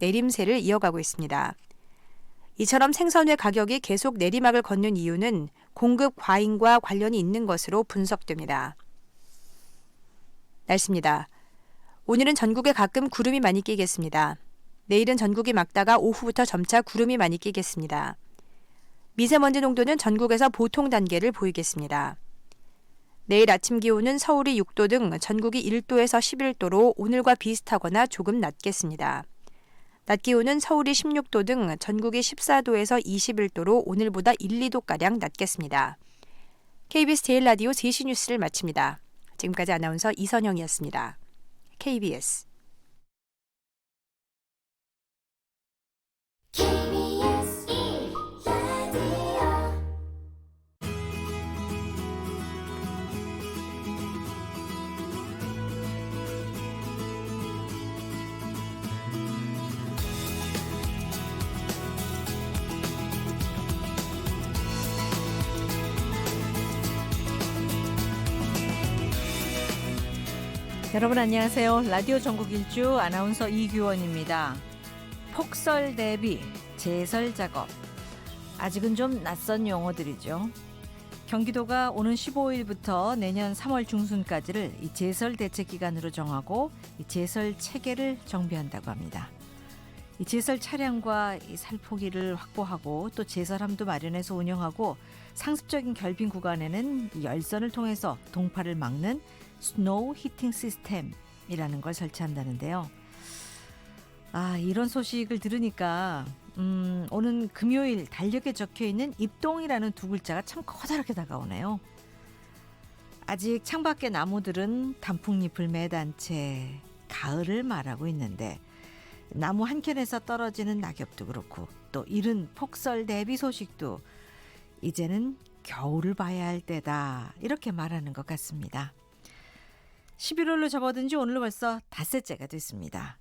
내림세를 이어가고 있습니다. 이처럼 생선회 가격이 계속 내리막을 걷는 이유는 공급 과잉과 관련이 있는 것으로 분석됩니다. 날씨입니다. 오늘은 전국에 가끔 구름이 많이 끼겠습니다. 내일은 전국이 맑다가 오후부터 점차 구름이 많이 끼겠습니다. 미세먼지 농도는 전국에서 보통 단계를 보이겠습니다. 내일 아침 기온은 서울이 6도 등 전국이 1도에서 11도로 오늘과 비슷하거나 조금 낮겠습니다. 낮 기온은 서울이 16도 등 전국이 14도에서 21도로 오늘보다 1, 2도가량 낮겠습니다. KBS 제일라디오 3시 뉴스를 마칩니다. 지금까지 아나운서 이선영이었습니다. KBS 여러분 안녕하세요. 라디오 전국 일주 아나운서 이규원입니다. 폭설 대비, 제설 작업. 아직은 좀 낯선 용어들이죠. 경기도가 오는 15일부터 내년 3월 중순까지를 이 제설 대책 기간으로 정하고 이 제설 체계를 정비한다고 합니다. 이 제설 차량과 이 살포기를 확보하고 또 제설함도 마련해서 운영하고 상습적인 결빙 구간에는 이 열선을 통해서 동파를 막는 스노우 히팅 시스템이라는 걸 설치한다는데요. 이런 소식을 들으니까 오는 금요일 달력에 적혀있는 입동이라는 두 글자가 참 커다랗게 다가오네요. 아직 창밖의 나무들은 단풍잎을 매단 채 가을을 말하고 있는데 나무 한켠에서 떨어지는 낙엽도 그렇고 또 이른 폭설 대비 소식도 이제는 겨울을 봐야 할 때다 이렇게 말하는 것 같습니다. 11월로 접어든 지 오늘 벌써 닷새째가 됐습니다.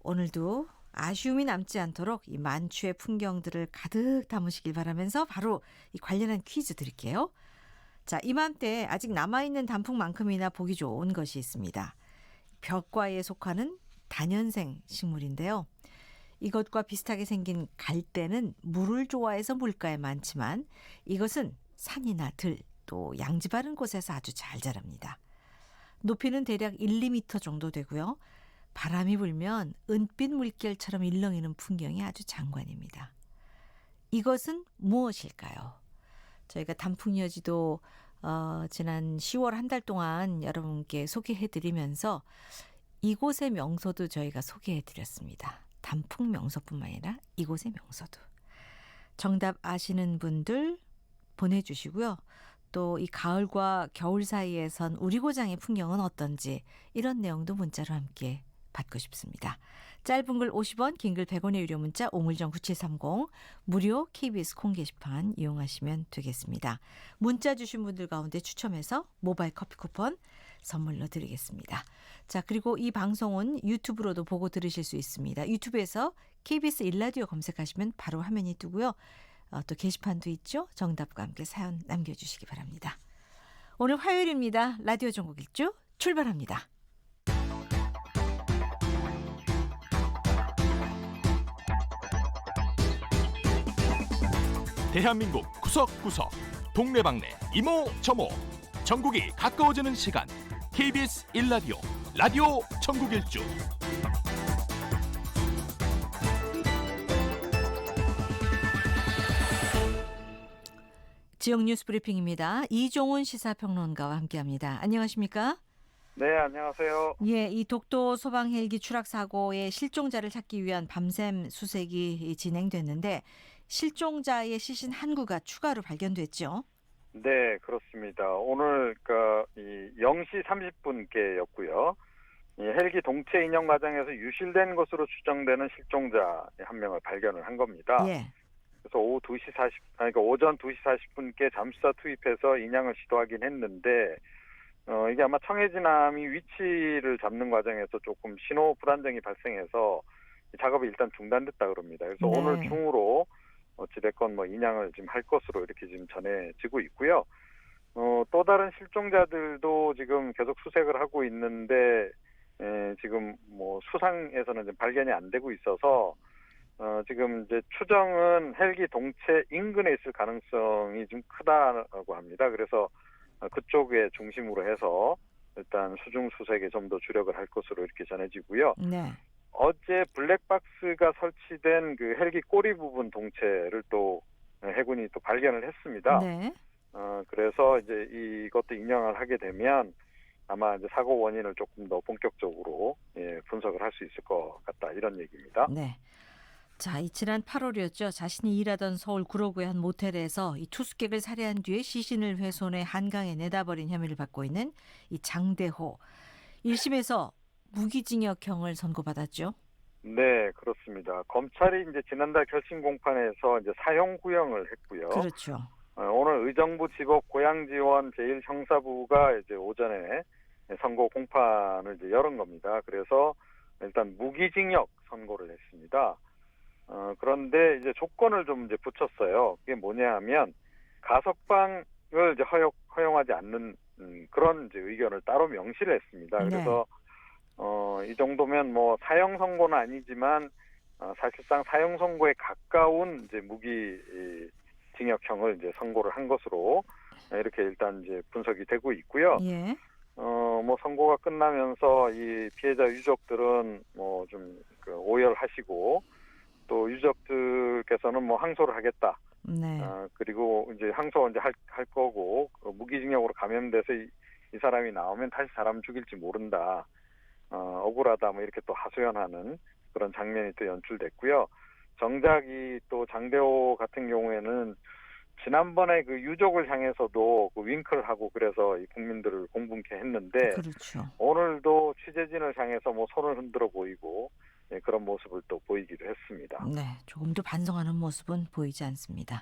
오늘도 아쉬움이 남지 않도록 이 만추의 풍경들을 가득 담으시길 바라면서 바로 이 관련한 퀴즈 드릴게요. 자, 이맘때 아직 남아있는 단풍만큼이나 보기 좋은 것이 있습니다. 벽과에 속하는 다년생 식물인데요. 이것과 비슷하게 생긴 갈대는 물을 좋아해서 물가에 많지만 이것은 산이나 들, 또 양지 바른 곳에서 아주 잘 자랍니다. 높이는 대략 1, 2m 정도 되고요. 바람이 불면 은빛 물결처럼 일렁이는 풍경이 아주 장관입니다. 이것은 무엇일까요? 저희가 단풍여지도 지난 10월 한 달 동안 여러분께 소개해드리면서 이곳의 명소도 저희가 소개해드렸습니다. 단풍 명소뿐만 아니라 이곳의 명소도. 정답 아시는 분들 보내주시고요. 또 이 가을과 겨울 사이에선 우리 고장의 풍경은 어떤지 이런 내용도 문자로 함께 받고 싶습니다. 짧은 글 50원, 긴 글 100원의 유료 문자 오물정 9730 무료 KBS 콩 게시판 이용하시면 되겠습니다. 문자 주신 분들 가운데 추첨해서 모바일 커피 쿠폰 선물로 드리겠습니다. 자, 그리고 이 방송은 유튜브로도 보고 들으실 수 있습니다. 유튜브에서 KBS 일라디오 검색하시면 바로 화면이 뜨고요. 또 게시판도 있죠. 정답과 함께 사연 남겨주시기 바랍니다. 오늘 화요일입니다. 라디오 전국 일주 출발합니다. 대한민국 구석구석 동네방네 이모저모 전국이 가까워지는 시간 KBS 일라디오 라디오 전국 일주 지역 뉴스 브리핑입니다. 이종훈 시사평론가와 함께합니다. 안녕하십니까? 네, 안녕하세요. 예, 이 독도 소방 헬기 추락 사고의 실종자를 찾기 위한 밤샘 수색이 진행됐는데 실종자의 시신 한 구가 추가로 발견됐죠. 네, 그렇습니다. 오늘 이 0시 30분께였고요. 이 헬기 동체 인형 과정에서 유실된 것으로 추정되는 실종자 한 명을 발견을 한 겁니다. 예. 그래서 오전 2시 40분께 잠수사 투입해서 인양을 시도하긴 했는데 이게 아마 청해진함이 위치를 잡는 과정에서 조금 신호 불안정이 발생해서 작업이 일단 중단됐다 그럽니다. 그래서 네. 오늘 중으로 어찌됐건 인양을 지금 할 것으로 이렇게 지금 전해지고 있고요. 또 다른 실종자들도 지금 계속 수색을 하고 있는데 지금 뭐 수상에서는 좀 발견이 안 되고 있어서 지금 이제 추정은 헬기 동체 인근에 있을 가능성이 좀 크다고 합니다. 그래서 그쪽에 중심으로 해서 일단 수중 수색에 좀 더 주력을 할 것으로 이렇게 전해지고요. 네. 어제 블랙박스가 설치된 그 헬기 꼬리 부분 동체를 또 해군이 또 발견을 했습니다. 네. 그래서 이제 이것도 인정을 하게 되면 아마 이제 사고 원인을 조금 더 본격적으로 분석을 할 수 있을 것 같다 이런 얘기입니다. 네. 자, 이 지난 8월이었죠. 자신이 일하던 서울 구로구의 한 모텔에서 이 투숙객을 살해한 뒤에 시신을 훼손해 한강에 내다버린 혐의를 받고 있는 이 장대호. 1심에서 무기징역형을 선고받았죠. 네, 그렇습니다. 검찰이 이제 지난달 결심 공판에서 이제 사형 구형을 했고요. 그렇죠. 오늘 의정부 지법 고양지원 제1형사부가 이제 오전에 선고 공판을 이제 열은 겁니다. 그래서 일단 무기징역 선고를 했습니다. 그런데 이제 조건을 좀 이제 붙였어요. 그게 뭐냐 하면 가석방을 이제 허용하지 않는 그런 이제 의견을 따로 명시를 했습니다. 네. 그래서 이 정도면 뭐 사형 선고는 아니지만 사실상 사형 선고에 가까운 이제 무기징역형을 이제 선고를 한 것으로 이렇게 일단 이제 분석이 되고 있고요. 예. 뭐 선고가 끝나면서 이 피해자 유족들은 뭐 좀 오열하시고 또 유족들께서는 뭐 항소를 하겠다. 네. 그리고 이제 항소 이제 할 거고 무기징역으로 감염돼서 이 사람이 나오면 다시 사람 죽일지 모른다. 억울하다 뭐 이렇게 또 하소연하는 그런 장면이 또 연출됐고요. 정작 이 또 장대호 같은 경우에는 지난번에 그 유족을 향해서도 그 윙크를 하고 그래서 이 국민들을 공분케 했는데 그렇죠. 오늘도 취재진을 향해서 뭐 손을 흔들어 보이고 그런 모습을 또 보이기도 했습니다. 네, 조금도 반성하는 모습은 보이지 않습니다.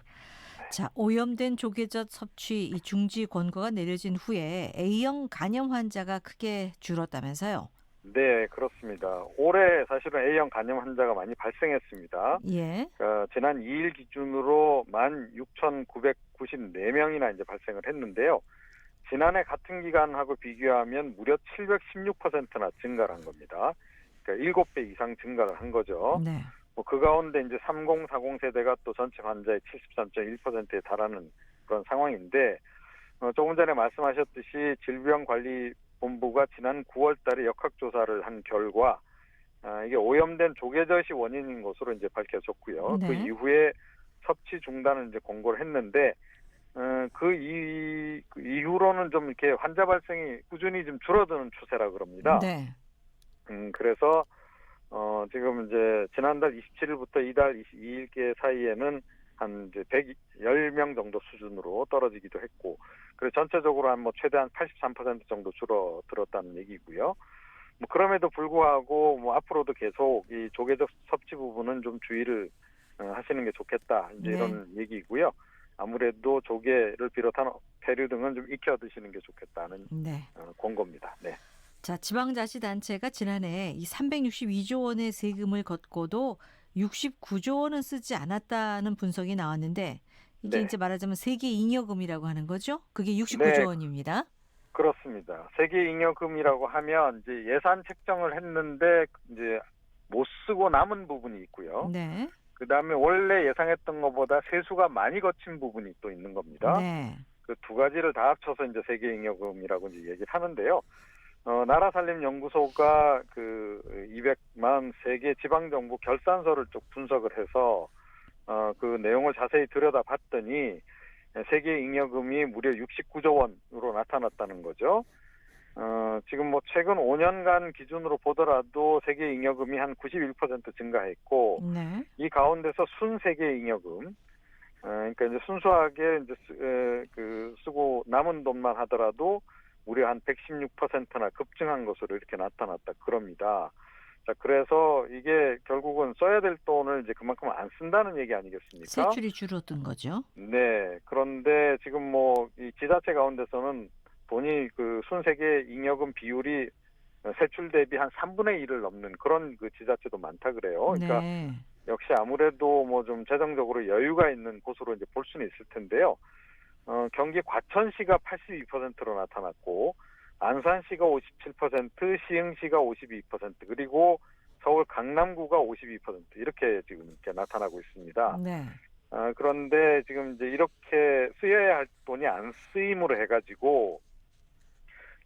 자, 오염된 조개젓 섭취 이 중지 권고가 내려진 후에 A형 간염 환자가 크게 줄었다면서요? 네, 그렇습니다. 올해 사실은 A형 간염 환자가 많이 발생했습니다. 예. 지난 2일 기준으로 16,994명이나 이제 발생을 했는데요. 지난해 같은 기간하고 비교하면 무려 716%나 증가를 한 겁니다. 그러니까 7배 이상 증가를 한 거죠. 네. 뭐 그 가운데 이제 30, 40 세대가 또 전체 환자의 73.1%에 달하는 그런 상황인데 조금 전에 말씀하셨듯이 질병관리본부가 지난 9월 달에 역학조사를 한 결과 이게 오염된 조개젓이 원인인 것으로 이제 밝혀졌고요. 네. 그 이후에 섭취 중단을 이제 공고를 했는데 그 이후로는 좀 이렇게 환자 발생이 꾸준히 좀 줄어드는 추세라 그럽니다. 네. 그래서 지금 이제 지난달 27일부터 이달 22일께 사이에는 한 이제 110명 정도 수준으로 떨어지기도 했고, 그래서 전체적으로 한 뭐 최대한 83% 정도 줄어들었다는 얘기고요. 뭐 그럼에도 불구하고 뭐 앞으로도 계속 이 조개적 섭취 부분은 좀 주의를 하시는 게 좋겠다 이제 네. 이런 얘기고요. 아무래도 조개를 비롯한 페류 등은 좀 익혀 드시는 게 좋겠다는 네. 권고입니다. 네. 자, 지방자치단체가 지난해 이 362조 원의 세금을 걷고도 69조 원은 쓰지 않았다는 분석이 나왔는데 이게 네. 이제 말하자면 세계 잉여금이라고 하는 거죠? 그게 69조 네. 원입니다. 그렇습니다. 세계 잉여금이라고 하면 이제 예산 책정을 했는데 이제 못 쓰고 남은 부분이 있고요. 네. 그다음에 원래 예상했던 것보다 세수가 많이 거친 부분이 또 있는 겁니다. 네. 그 두 가지를 다 합쳐서 이제 세계 잉여금이라고 이제 얘기를 하는데요. 나라살림연구소가 그 243개 지방정부 결산서를 쭉 분석을 해서 그 내용을 자세히 들여다봤더니 세계 잉여금이 무려 69조 원으로 나타났다는 거죠. 지금 뭐 최근 5년간 기준으로 보더라도 세계 잉여금이 한 91% 증가했고 네. 이 가운데서 순세계 잉여금, 그러니까 이제 순수하게 이제 쓰고 남은 돈만 하더라도 무려 한 116%나 급증한 것으로 이렇게 나타났다 그럽니다. 자, 그래서 이게 결국은 써야 될 돈을 이제 그만큼 안 쓴다는 얘기 아니겠습니까? 세출이 줄어든 거죠. 네. 그런데 지금 뭐 이 지자체 가운데서는 돈이 그 순세계 잉여금 비율이 세출 대비 한 3분의 1을 넘는 그런 그 지자체도 많다 그래요. 그러니까 네. 역시 아무래도 뭐 좀 재정적으로 여유가 있는 곳으로 이제 볼 수는 있을 텐데요. 경기 과천시가 82%로 나타났고 안산시가 57%, 시흥시가 52%, 그리고 서울 강남구가 52% 이렇게 지금 이렇게 나타나고 있습니다. 네. 그런데 지금 이제 이렇게 쓰여야 할 돈이 안 쓰임으로 해가지고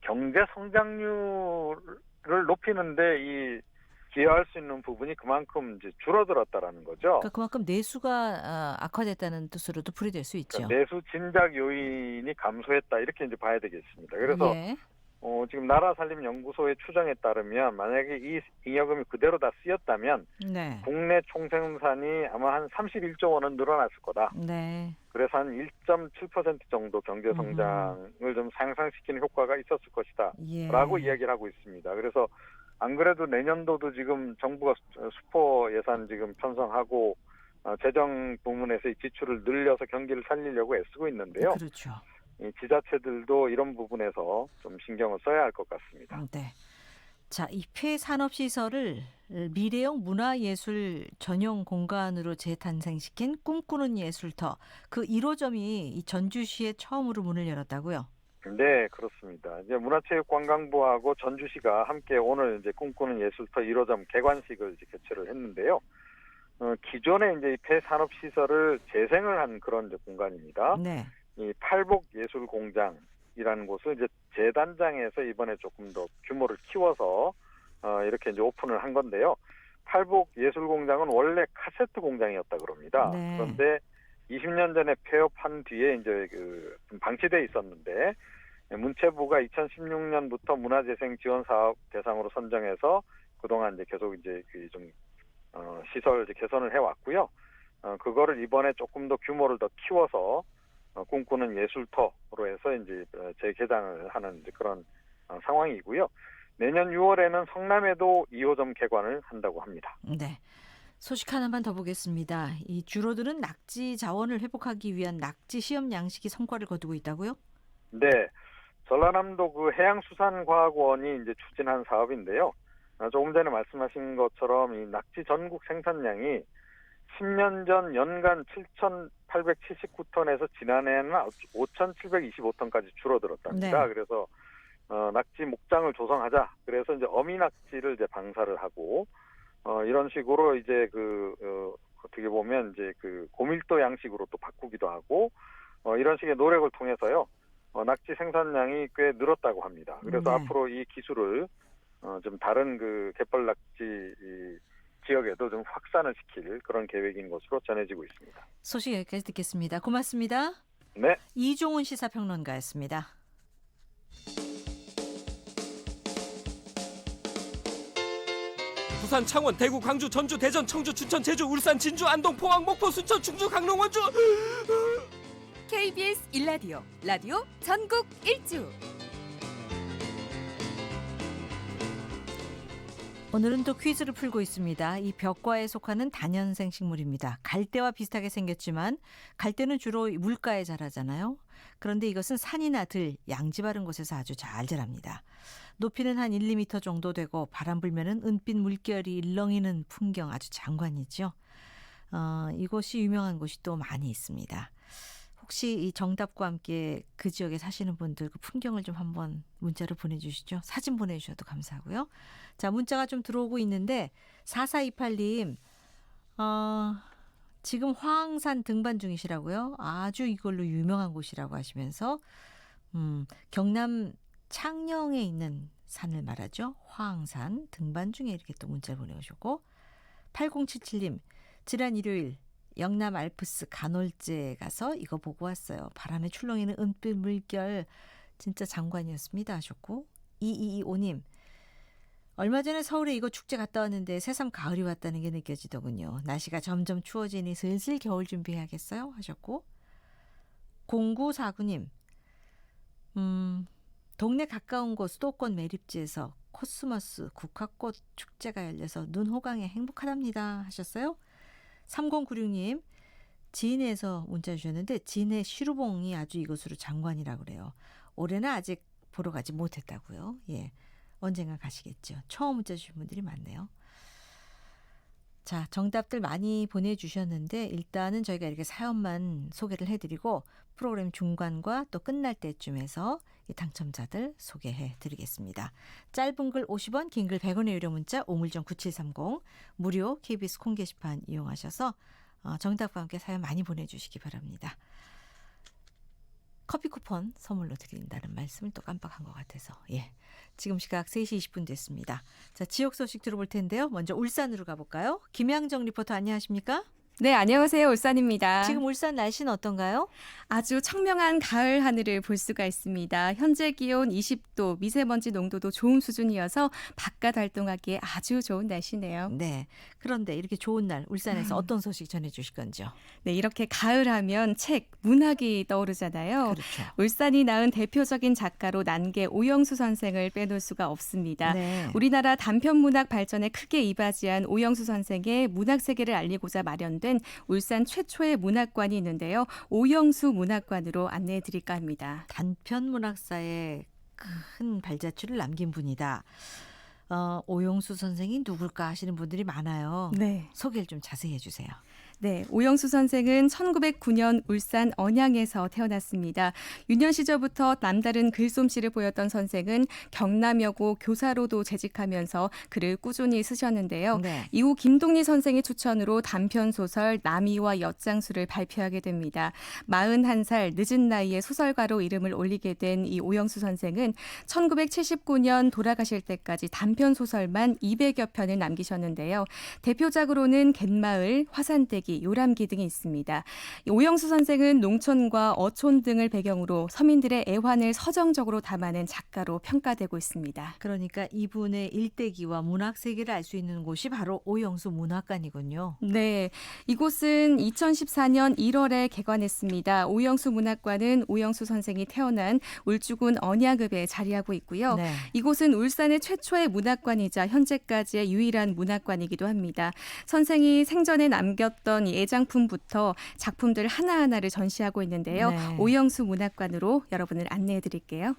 경제 성장률을 높이는데 이 기여할 수 있는 부분이 그만큼 이제 줄어들었다라는 거죠. 그러니까 그만큼 내수가 악화됐다는 뜻으로도 풀이될 수 있죠. 그러니까 내수 진작 요인이 감소했다 이렇게 이제 봐야 되겠습니다. 그래서 예. 지금 나라살림연구소의 추정에 따르면 만약에 이 잉여금이 그대로 다 쓰였다면 네. 국내 총생산이 아마 한 31조 원은 늘어났을 거다. 네. 그래서 한 1.7% 정도 경제 성장을 좀 상승시키는 효과가 있었을 것이다. 예. 라고 이야기를 하고 있습니다. 그래서 안 그래도 내년도도 지금 정부가 슈퍼 예산 지금 편성하고 재정 부문에서의 지출을 늘려서 경기를 살리려고 애쓰고 있는데요. 그렇죠. 이 지자체들도 이런 부분에서 좀 신경을 써야 할 것 같습니다. 네. 자, 이 폐산업시설을 미래형 문화예술 전용 공간으로 재탄생시킨 꿈꾸는 예술터 그 1호점이 이 전주시에 처음으로 문을 열었다고요? 네, 그렇습니다. 이제 문화체육관광부하고 전주시가 함께 오늘 이제 꿈꾸는 예술터 1호점 개관식을 이제 개최를 했는데요. 기존에 이제 이 폐산업 시설을 재생을 한 그런 이제 공간입니다. 네. 이 팔복예술공장이라는 곳을 이제 재단장에서 이번에 조금 더 규모를 키워서 이렇게 이제 오픈을 한 건데요. 팔복예술공장은 원래 카세트 공장이었다 그럽니다. 네. 그런데 20년 전에 폐업한 뒤에 이제 좀 방치돼 있었는데 문체부가 2016년부터 문화재생 지원 사업 대상으로 선정해서 그동안 이제 계속 이제 좀 시설 이제 개선을 해왔고요. 그거를 이번에 조금 더 규모를 더 키워서 꿈꾸는 예술터로 해서 이제 재개장을 하는 이제 그런 상황이고요. 내년 6월에는 성남에도 2호점 개관을 한다고 합니다. 네. 소식 하나만 더 보겠습니다. 이 줄어드는 낙지 자원을 회복하기 위한 낙지 시험 양식이 성과를 거두고 있다고요? 네. 전라남도 그 해양수산과학원이 이제 추진한 사업인데요. 조금 전에 말씀하신 것처럼 이 낙지 전국 생산량이 10년 전 연간 7,879톤에서 지난해에는 5,725톤까지 줄어들었답니다. 네. 그래서 낙지 목장을 조성하자. 그래서 이제 어미 낙지를 이제 방사를 하고 이런 식으로 이제 어떻게 보면 이제 고밀도 양식으로 또 바꾸기도 하고 이런 식의 노력을 통해서요. 낙지 생산량이 꽤 늘었다고 합니다. 그래서 네. 앞으로 이 기술을 좀 다른 갯벌 낙지 지역에도 좀 확산을 시킬 그런 계획인 것으로 전해지고 있습니다. 소식 여기까지 듣겠습니다. 고맙습니다. 네. 이종훈 시사평론가였습니다. 부산, 창원, 대구, 광주, 전주, 대전, 청주, 춘천, 제주, 울산, 진주, 안동, 포항, 목포, 순천, 충주, 강릉, 원주. KBS 1라디오 라디오 전국 일주. 오늘은 또 퀴즈를 풀고 있습니다. 이 벽과에 속하는 다년생 식물입니다. 갈대와 비슷하게 생겼지만 갈대는 주로 물가에 자라잖아요. 그런데 이것은 산이나 들, 양지 바른 곳에서 아주 잘 자랍니다. 높이는 한 1, 2m 정도 되고 바람 불면은 은빛 물결이 일렁이는 풍경 아주 장관이죠. 이곳이 유명한 곳이 또 많이 있습니다. 혹시 이 정답과 함께 그 지역에 사시는 분들 그 풍경을 좀 한번 문자로 보내주시죠. 사진 보내주셔도 감사하고요. 자, 문자가 좀 들어오고 있는데 4428님 지금 화항산 등반 중이시라고요. 아주 이걸로 유명한 곳이라고 하시면서 경남 창녕에 있는 산을 말하죠. 화항산 등반 중에 이렇게 또 문자를 보내주셨고 8077님 지난 일요일 영남 알프스 간월제에 가서 이거 보고 왔어요. 바람에 출렁이는 은빛 물결 진짜 장관이었습니다 하셨고 2225님 얼마 전에 서울에 이거 축제 갔다 왔는데 새삼 가을이 왔다는 게 느껴지더군요. 날씨가 점점 추워지니 슬슬 겨울 준비해야겠어요 하셨고 0949님 동네 가까운 곳 수도권 매립지에서 코스모스 국화꽃 축제가 열려서 눈 호강에 행복하답니다 하셨어요. 3096님 진해에서 문자 주셨는데 진해 시루봉이 아주 이곳으로 장관이라고 그래요. 올해는 아직 보러 가지 못했다고요. 예, 언젠가 가시겠죠. 처음 문자 주신 분들이 많네요. 자, 정답들 많이 보내주셨는데 일단은 저희가 이렇게 사연만 소개를 해드리고 프로그램 중간과 또 끝날 때쯤에서 이 당첨자들 소개해드리겠습니다. 짧은 글 50원, 긴 글 100원의 유료 문자 우물정 9730 무료 KBS 콩 게시판 이용하셔서 정답과 함께 사연 많이 보내주시기 바랍니다. 커피 쿠폰 선물로 드린다는 말씀을 또 깜빡한 것 같아서 지금 시각 3시 20분 됐습니다. 자, 지역 소식 들어볼 텐데요. 먼저 울산으로 가볼까요? 김양정 리포터 안녕하십니까? 네, 안녕하세요. 울산입니다. 지금 울산 날씨는 어떤가요? 아주 청명한 가을 하늘을 볼 수가 있습니다. 현재 기온 20도, 미세먼지 농도도 좋은 수준이어서 바깥 활동하기에 아주 좋은 날씨네요. 네. 그런데 이렇게 좋은 날 울산에서 어떤 소식 전해주실 건지요? 네, 이렇게 가을 하면 책, 문학이 떠오르잖아요. 그렇죠. 울산이 낳은 대표적인 작가로 난개 오영수 선생을 빼놓을 수가 없습니다. 네. 우리나라 단편 문학 발전에 크게 이바지한 오영수 선생의 문학 세계를 알리고자 마련된 울산 최초의 문학관이 있는데요. 오영수 문학관으로 안내해 드릴까 합니다. 단편 문학사에 큰 발자취를 남긴 분이다. 오영수 선생이 누굴까 하시는 분들이 많아요. 네. 소개를 좀 자세히 해주세요. 네, 오영수 선생은 1909년 울산 언양에서 태어났습니다. 유년 시절부터 남다른 글솜씨를 보였던 선생은 경남여고 교사로도 재직하면서 글을 꾸준히 쓰셨는데요. 네. 이후 김동리 선생의 추천으로 단편소설 남이와 엿장수를 발표하게 됩니다. 41살 늦은 나이에 소설가로 이름을 올리게 된 이 오영수 선생은 1979년 돌아가실 때까지 단편소설만 200여 편을 남기셨는데요. 대표작으로는 갯마을, 화산대기, 요람기 등이 있습니다. 오영수 선생은 농촌과 어촌 등을 배경으로 서민들의 애환을 서정적으로 담아낸 작가로 평가되고 있습니다. 그러니까 이분의 일대기와 문학 세계를 알 수 있는 곳이 바로 오영수 문학관이군요. 네, 이곳은 2014년 1월에 개관했습니다. 오영수 문학관은 오영수 선생이 태어난 울주군 언양읍에 자리하고 있고요. 네. 이곳은 울산의 최초의 문학관이자 현재까지의 유일한 문학관이기도 합니다. 선생이 생전에 남겼던 이 애장품부터 작품들 하나하나를 전시하고 있는데요. 네. 오영수 문학관으로 여러분을 안내해 드릴게요.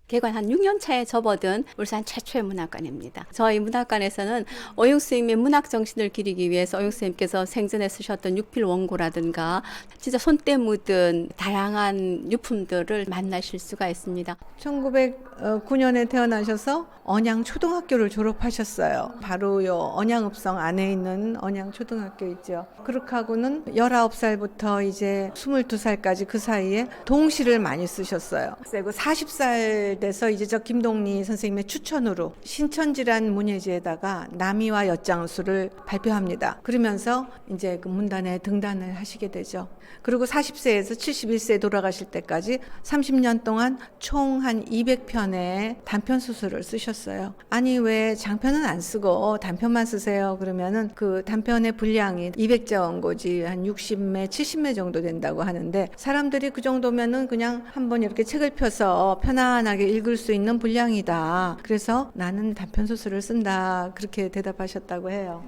개관 한 6년 차에 접어든 울산 최초의 문학관입니다. 저희 문학관에서는 오영수 선생님의 문학 정신을 기리기 위해서 오영수 선생님께서 생전에 쓰셨던 육필 원고라든가 진짜 손때 묻은 다양한 유품들을 만나실 수가 있습니다. 1909년에 태어나셔서 언양 초등학교를 졸업하셨어요. 바로 요 언양읍성 안에 있는 언양 초등학교 있죠. 그렇게 하고는 19살부터 이제 22살까지 그 사이에 동시를 많이 쓰셨어요. 그리고 40살 돼서 이제 저 김동리 선생님의 추천으로 신천지란 문예지에다가 남이와 엿장수를 발표합니다. 그러면서 이제 그 문단에 등단을 하시게 되죠. 그리고 40세에서 71세에 돌아가실 때까지 30년 동안 총 한 200편의 단편 소설을 쓰셨어요. 아니 왜 장편은 안 쓰고 단편만 쓰세요? 그러면은 그 단편의 분량이 200자 원고지 한 60매, 70매 정도 된다고 하는데 사람들이 그 정도면은 그냥 한번 이렇게 책을 펴서 편안하게 읽을 수 있는 분량이다. 그래서 나는 단편 소설을 쓴다. 그렇게 대답하셨다고 해요.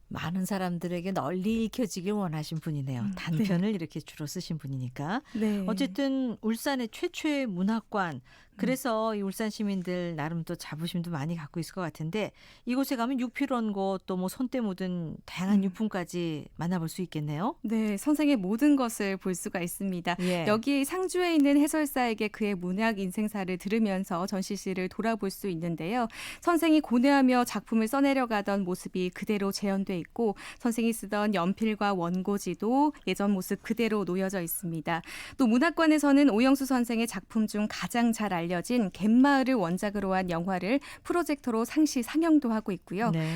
많은 사람들에게 널리 읽혀지길 원하신 분이네요. 단편을 이렇게 주로 쓰신 분이니까. 네. 어쨌든 울산의 최초의 문학관. 그래서 이 울산 시민들 나름 또 자부심도 많이 갖고 있을 것 같은데 이곳에 가면 육필원고 또 뭐 손때 묻은 다양한 유품까지 만나볼 수 있겠네요. 네, 선생의 모든 것을 볼 수가 있습니다. 예. 여기 상주에 있는 해설사에게 그의 문학 인생사를 들으면서 전시실을 돌아볼 수 있는데요. 선생이 고뇌하며 작품을 써내려가던 모습이 그대로 재현돼 있고 선생이 쓰던 연필과 원고지도 예전 모습 그대로 놓여져 있습니다. 또 문학관에서는 오영수 선생의 작품 중 가장 잘 알려진 갯마을을 원작으로 한 영화를 프로젝터로 상시 상영도 하고 있고요. 네.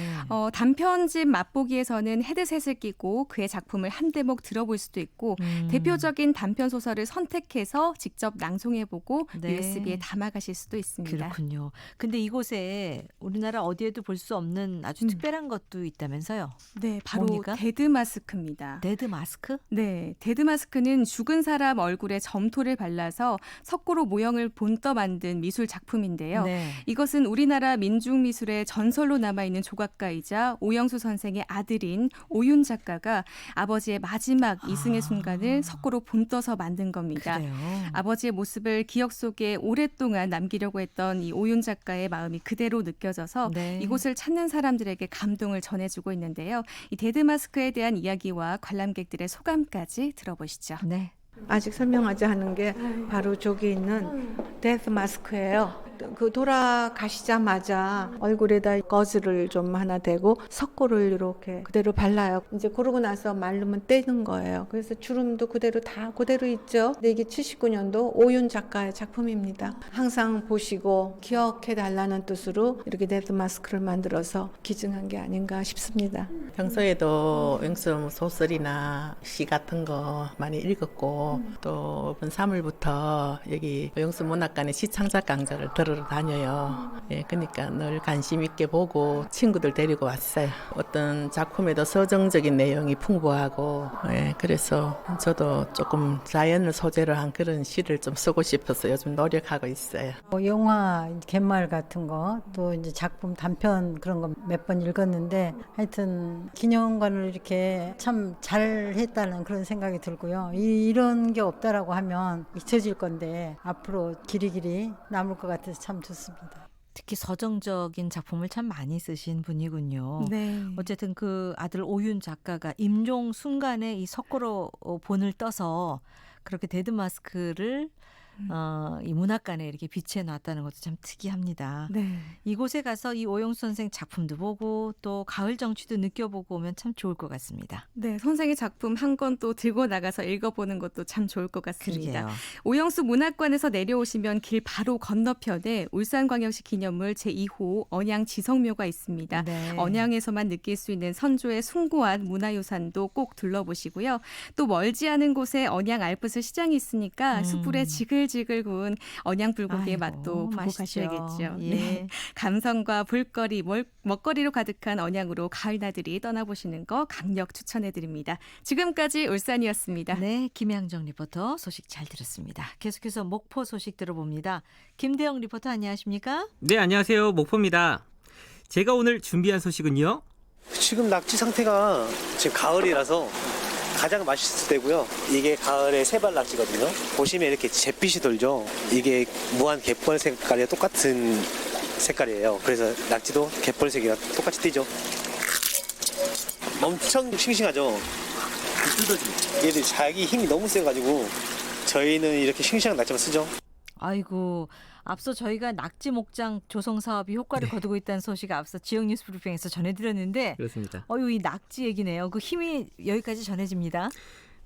단편집 맛보기에서는 헤드셋을 끼고 그의 작품을 한 대목 들어볼 수도 있고 대표적인 단편 소설을 선택해서 직접 낭송해보고 네. USB에 담아가실 수도 있습니다. 그렇군요. 근데 이곳에 우리나라 어디에도 볼 수 없는 아주 특별한 것도 있다면서요. 네, 바로 뭡니까? 데드마스크입니다. 데드 마스크? 네, 데드마스크는 죽은 사람 얼굴에 점토를 발라서 석고로 모형을 본떠 만든 미술 작품인데요. 네. 이것은 우리나라 민중미술의 전설로 남아있는 조각가이자 오영수 선생의 아들인 오윤 작가가 아버지의 마지막 이승의 순간을 석고로 본떠서 만든 겁니다. 그래요. 아버지의 모습을 기억 속에 오랫동안 남기려고 했던 이 오윤 작가의 마음이 그대로 느껴져서 네. 이곳을 찾는 사람들에게 감동을 전해주고 있는데요. 이 데드마스크에 대한 이야기와 관람객들의 소감까지 들어보시죠. 네. 아직 설명하지 않은 게 바로 저기 있는 데스 마스크예요. 그 돌아가시자마자 얼굴에다 거즈를 좀 하나 대고 석고를 이렇게 그대로 발라요. 이제 그러고 나서 마르면 떼는 거예요. 그래서 주름도 그대로 다 그대로 있죠. 근데 이게 79년도 오윤 작가의 작품입니다. 항상 보시고 기억해 달라는 뜻으로 이렇게 데스 마스크를 만들어서 기증한 게 아닌가 싶습니다. 평소에도 영수 소설이나 시 같은 거 많이 읽었고 또 이번 3월부터 여기 영수 문학관에 시창작 강좌를 들으러 다녀요. 예, 그러니까 늘 관심 있게 보고 친구들 데리고 왔어요. 어떤 작품에도 서정적인 내용이 풍부하고 그래서 저도 조금 자연을 소재로 한 그런 시를 좀 쓰고 싶어서 요즘 노력하고 있어요. 영화 갯말 같은 거 또 이제 작품 단편 그런 거 몇 번 읽었는데 하여튼 기념관을 이렇게 참 잘했다는 그런 생각이 들고요. 이런 게 없다라고 하면 잊혀질 건데 앞으로 길이길이 남을 것 같아서 참 좋습니다. 특히 서정적인 작품을 참 많이 쓰신 분이군요. 네. 어쨌든 그 아들 오윤 작가가 임종 순간에 이 석고로 본을 떠서 그렇게 데드마스크를 이 문학관에 이렇게 비치해 놨다는 것도 참 특이합니다. 네. 이곳에 가서 이 오영수 선생 작품도 보고 또 가을 정취도 느껴보고 오면 참 좋을 것 같습니다. 네, 선생의 작품 한 권 또 들고 나가서 읽어보는 것도 참 좋을 것 같습니다. 그러게요. 오영수 문학관에서 내려오시면 길 바로 건너편에 울산광역시 기념물 제2호 언양 지성묘가 있습니다. 네. 언양에서만 느낄 수 있는 선조의 숭고한 문화유산도 꼭 둘러보시고요. 또 멀지 않은 곳에 언양 알프스 시장이 있으니까 숯불에 지글지글 구운 언양 불고기의 아이고, 맛도 보고 맛있죠. 가셔야겠죠. 예. 네. 감성과 볼거리, 먹거리로 가득한 언양으로 가을 나들이 떠나보시는 거 강력 추천해드립니다. 지금까지 울산이었습니다. 네, 김양정 리포터 소식 잘 들었습니다. 계속해서 목포 소식 들어봅니다. 김대영 리포터 안녕하십니까? 네, 안녕하세요. 목포입니다. 제가 오늘 준비한 소식은요. 지금 낙지 상태가 지금 가을이라서 가장 맛있을 때고요. 이게 가을의 세발 낙지거든요. 보시면 이렇게 잿빛이 돌죠. 이게 무한 갯벌 색깔이 똑같은 색깔이에요. 그래서 낙지도 갯벌색이랑 똑같이 띄죠. 엄청 싱싱하죠. 얘들 자기 힘이 너무 세가지고 저희는 이렇게 싱싱한 낙지만 쓰죠. 아이고, 앞서 저희가 낙지 목장 조성 사업이 효과를 거두고 있다는 소식 앞서 지역 뉴스 브리핑에서 전해드렸는데 그렇습니다. 이 낙지 얘기네요. 그 힘이 여기까지 전해집니다.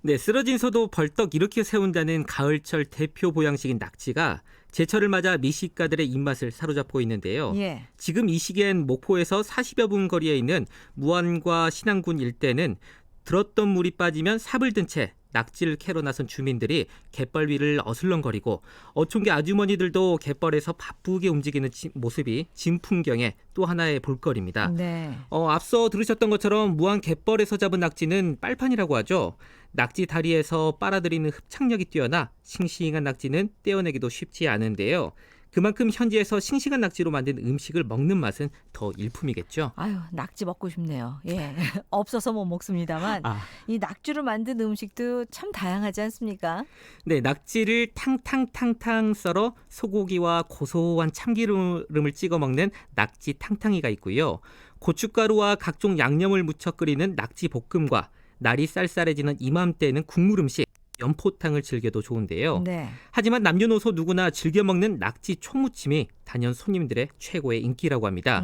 네, 쓰러진 소도 벌떡 일으켜 세운다는 가을철 대표 보양식인 낙지가 제철을 맞아 미식가들의 입맛을 사로잡고 있는데요. 예. 지금 이 시기엔 목포에서 40여 분 거리에 있는 무안과 신안군 일대는 들었던 물이 빠지면 삽을 든 채 낙지를 캐러 나선 주민들이 갯벌 위를 어슬렁거리고 어촌계 아주머니들도 갯벌에서 바쁘게 움직이는 모습이 진풍경의 또 하나의 볼거리입니다. 네. 앞서 들으셨던 것처럼 무안 갯벌에서 잡은 낙지는 빨판이라고 하죠. 낙지 다리에서 빨아들이는 흡착력이 뛰어나 싱싱한 낙지는 떼어내기도 쉽지 않은데요. 그만큼 현지에서 싱싱한 낙지로 만든 음식을 먹는 맛은 더 일품이겠죠. 아유, 낙지 먹고 싶네요. 예. 없어서 못 먹습니다만 이 낙지로 만든 음식도 참 다양하지 않습니까? 네, 낙지를 탕탕탕탕 썰어 소고기와 고소한 참기름을 찍어 먹는 낙지 탕탕이가 있고요. 고춧가루와 각종 양념을 묻혀 끓이는 낙지 볶음과 날이 쌀쌀해지는 이맘때는 국물 음식 연포탕을 즐겨도 좋은데요. 네. 하지만 남녀노소 누구나 즐겨 먹는 낙지 초무침이 단연 손님들의 최고의 인기라고 합니다.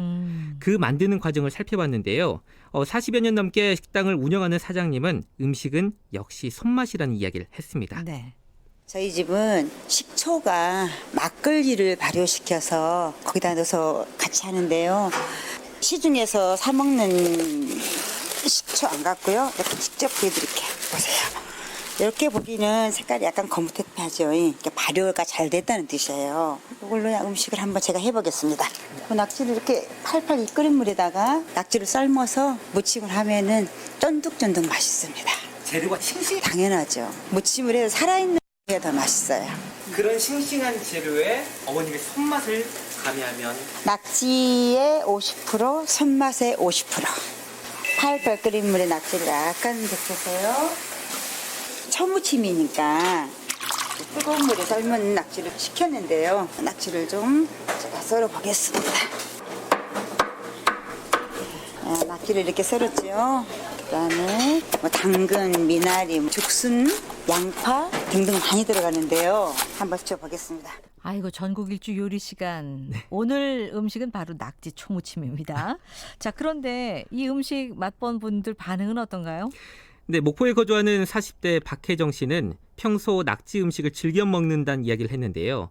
그 만드는 과정을 살펴봤는데요. 40여 년 넘게 식당을 운영하는 사장님은 음식은 역시 손맛이라는 이야기를 했습니다. 네. 저희 집은 식초가 막걸리를 발효시켜서 거기다 넣어서 같이 하는데요. 시중에서 사 먹는 식초 안 갖고요. 이렇게 직접 보여드릴게요. 보세요. 이렇게 보기는 색깔이 약간 거뭇하죠. 그러니까 발효가 잘 됐다는 뜻이에요. 이걸로 음식을 한번 제가 해보겠습니다. 그 낙지를 이렇게 팔팔 끓인 물에다가 낙지를 삶아서 무침을 하면은 쫀득쫀득 맛있습니다. 재료가 싱싱? 당연하죠. 무침을 해서 살아있는 이게 더 맛있어요. 그런 싱싱한 재료에 어머님의 손맛을 가미하면 낙지의 50%, 손맛의 50%. 팔팔 끓인 물에 낙지를 약간 데쳐서요. 초무침이니까 뜨거운 물에 삶은 낙지를 식혔는데요. 낙지를 좀 제가 썰어 보겠습니다. 낙지를 이렇게 썰었죠. 그다음에 당근, 미나리, 죽순, 양파 등등 많이 들어가는데요. 한번 쪄보겠습니다. 아이고 전국 일주 요리 시간. 오늘 음식은 바로 낙지 초무침입니다. 자, 그런데 이 음식 맛본 분들 반응은 어떤가요? 네, 목포에 거주하는 40대 박혜정 씨는 평소 낙지 음식을 즐겨 먹는다는 이야기를 했는데요.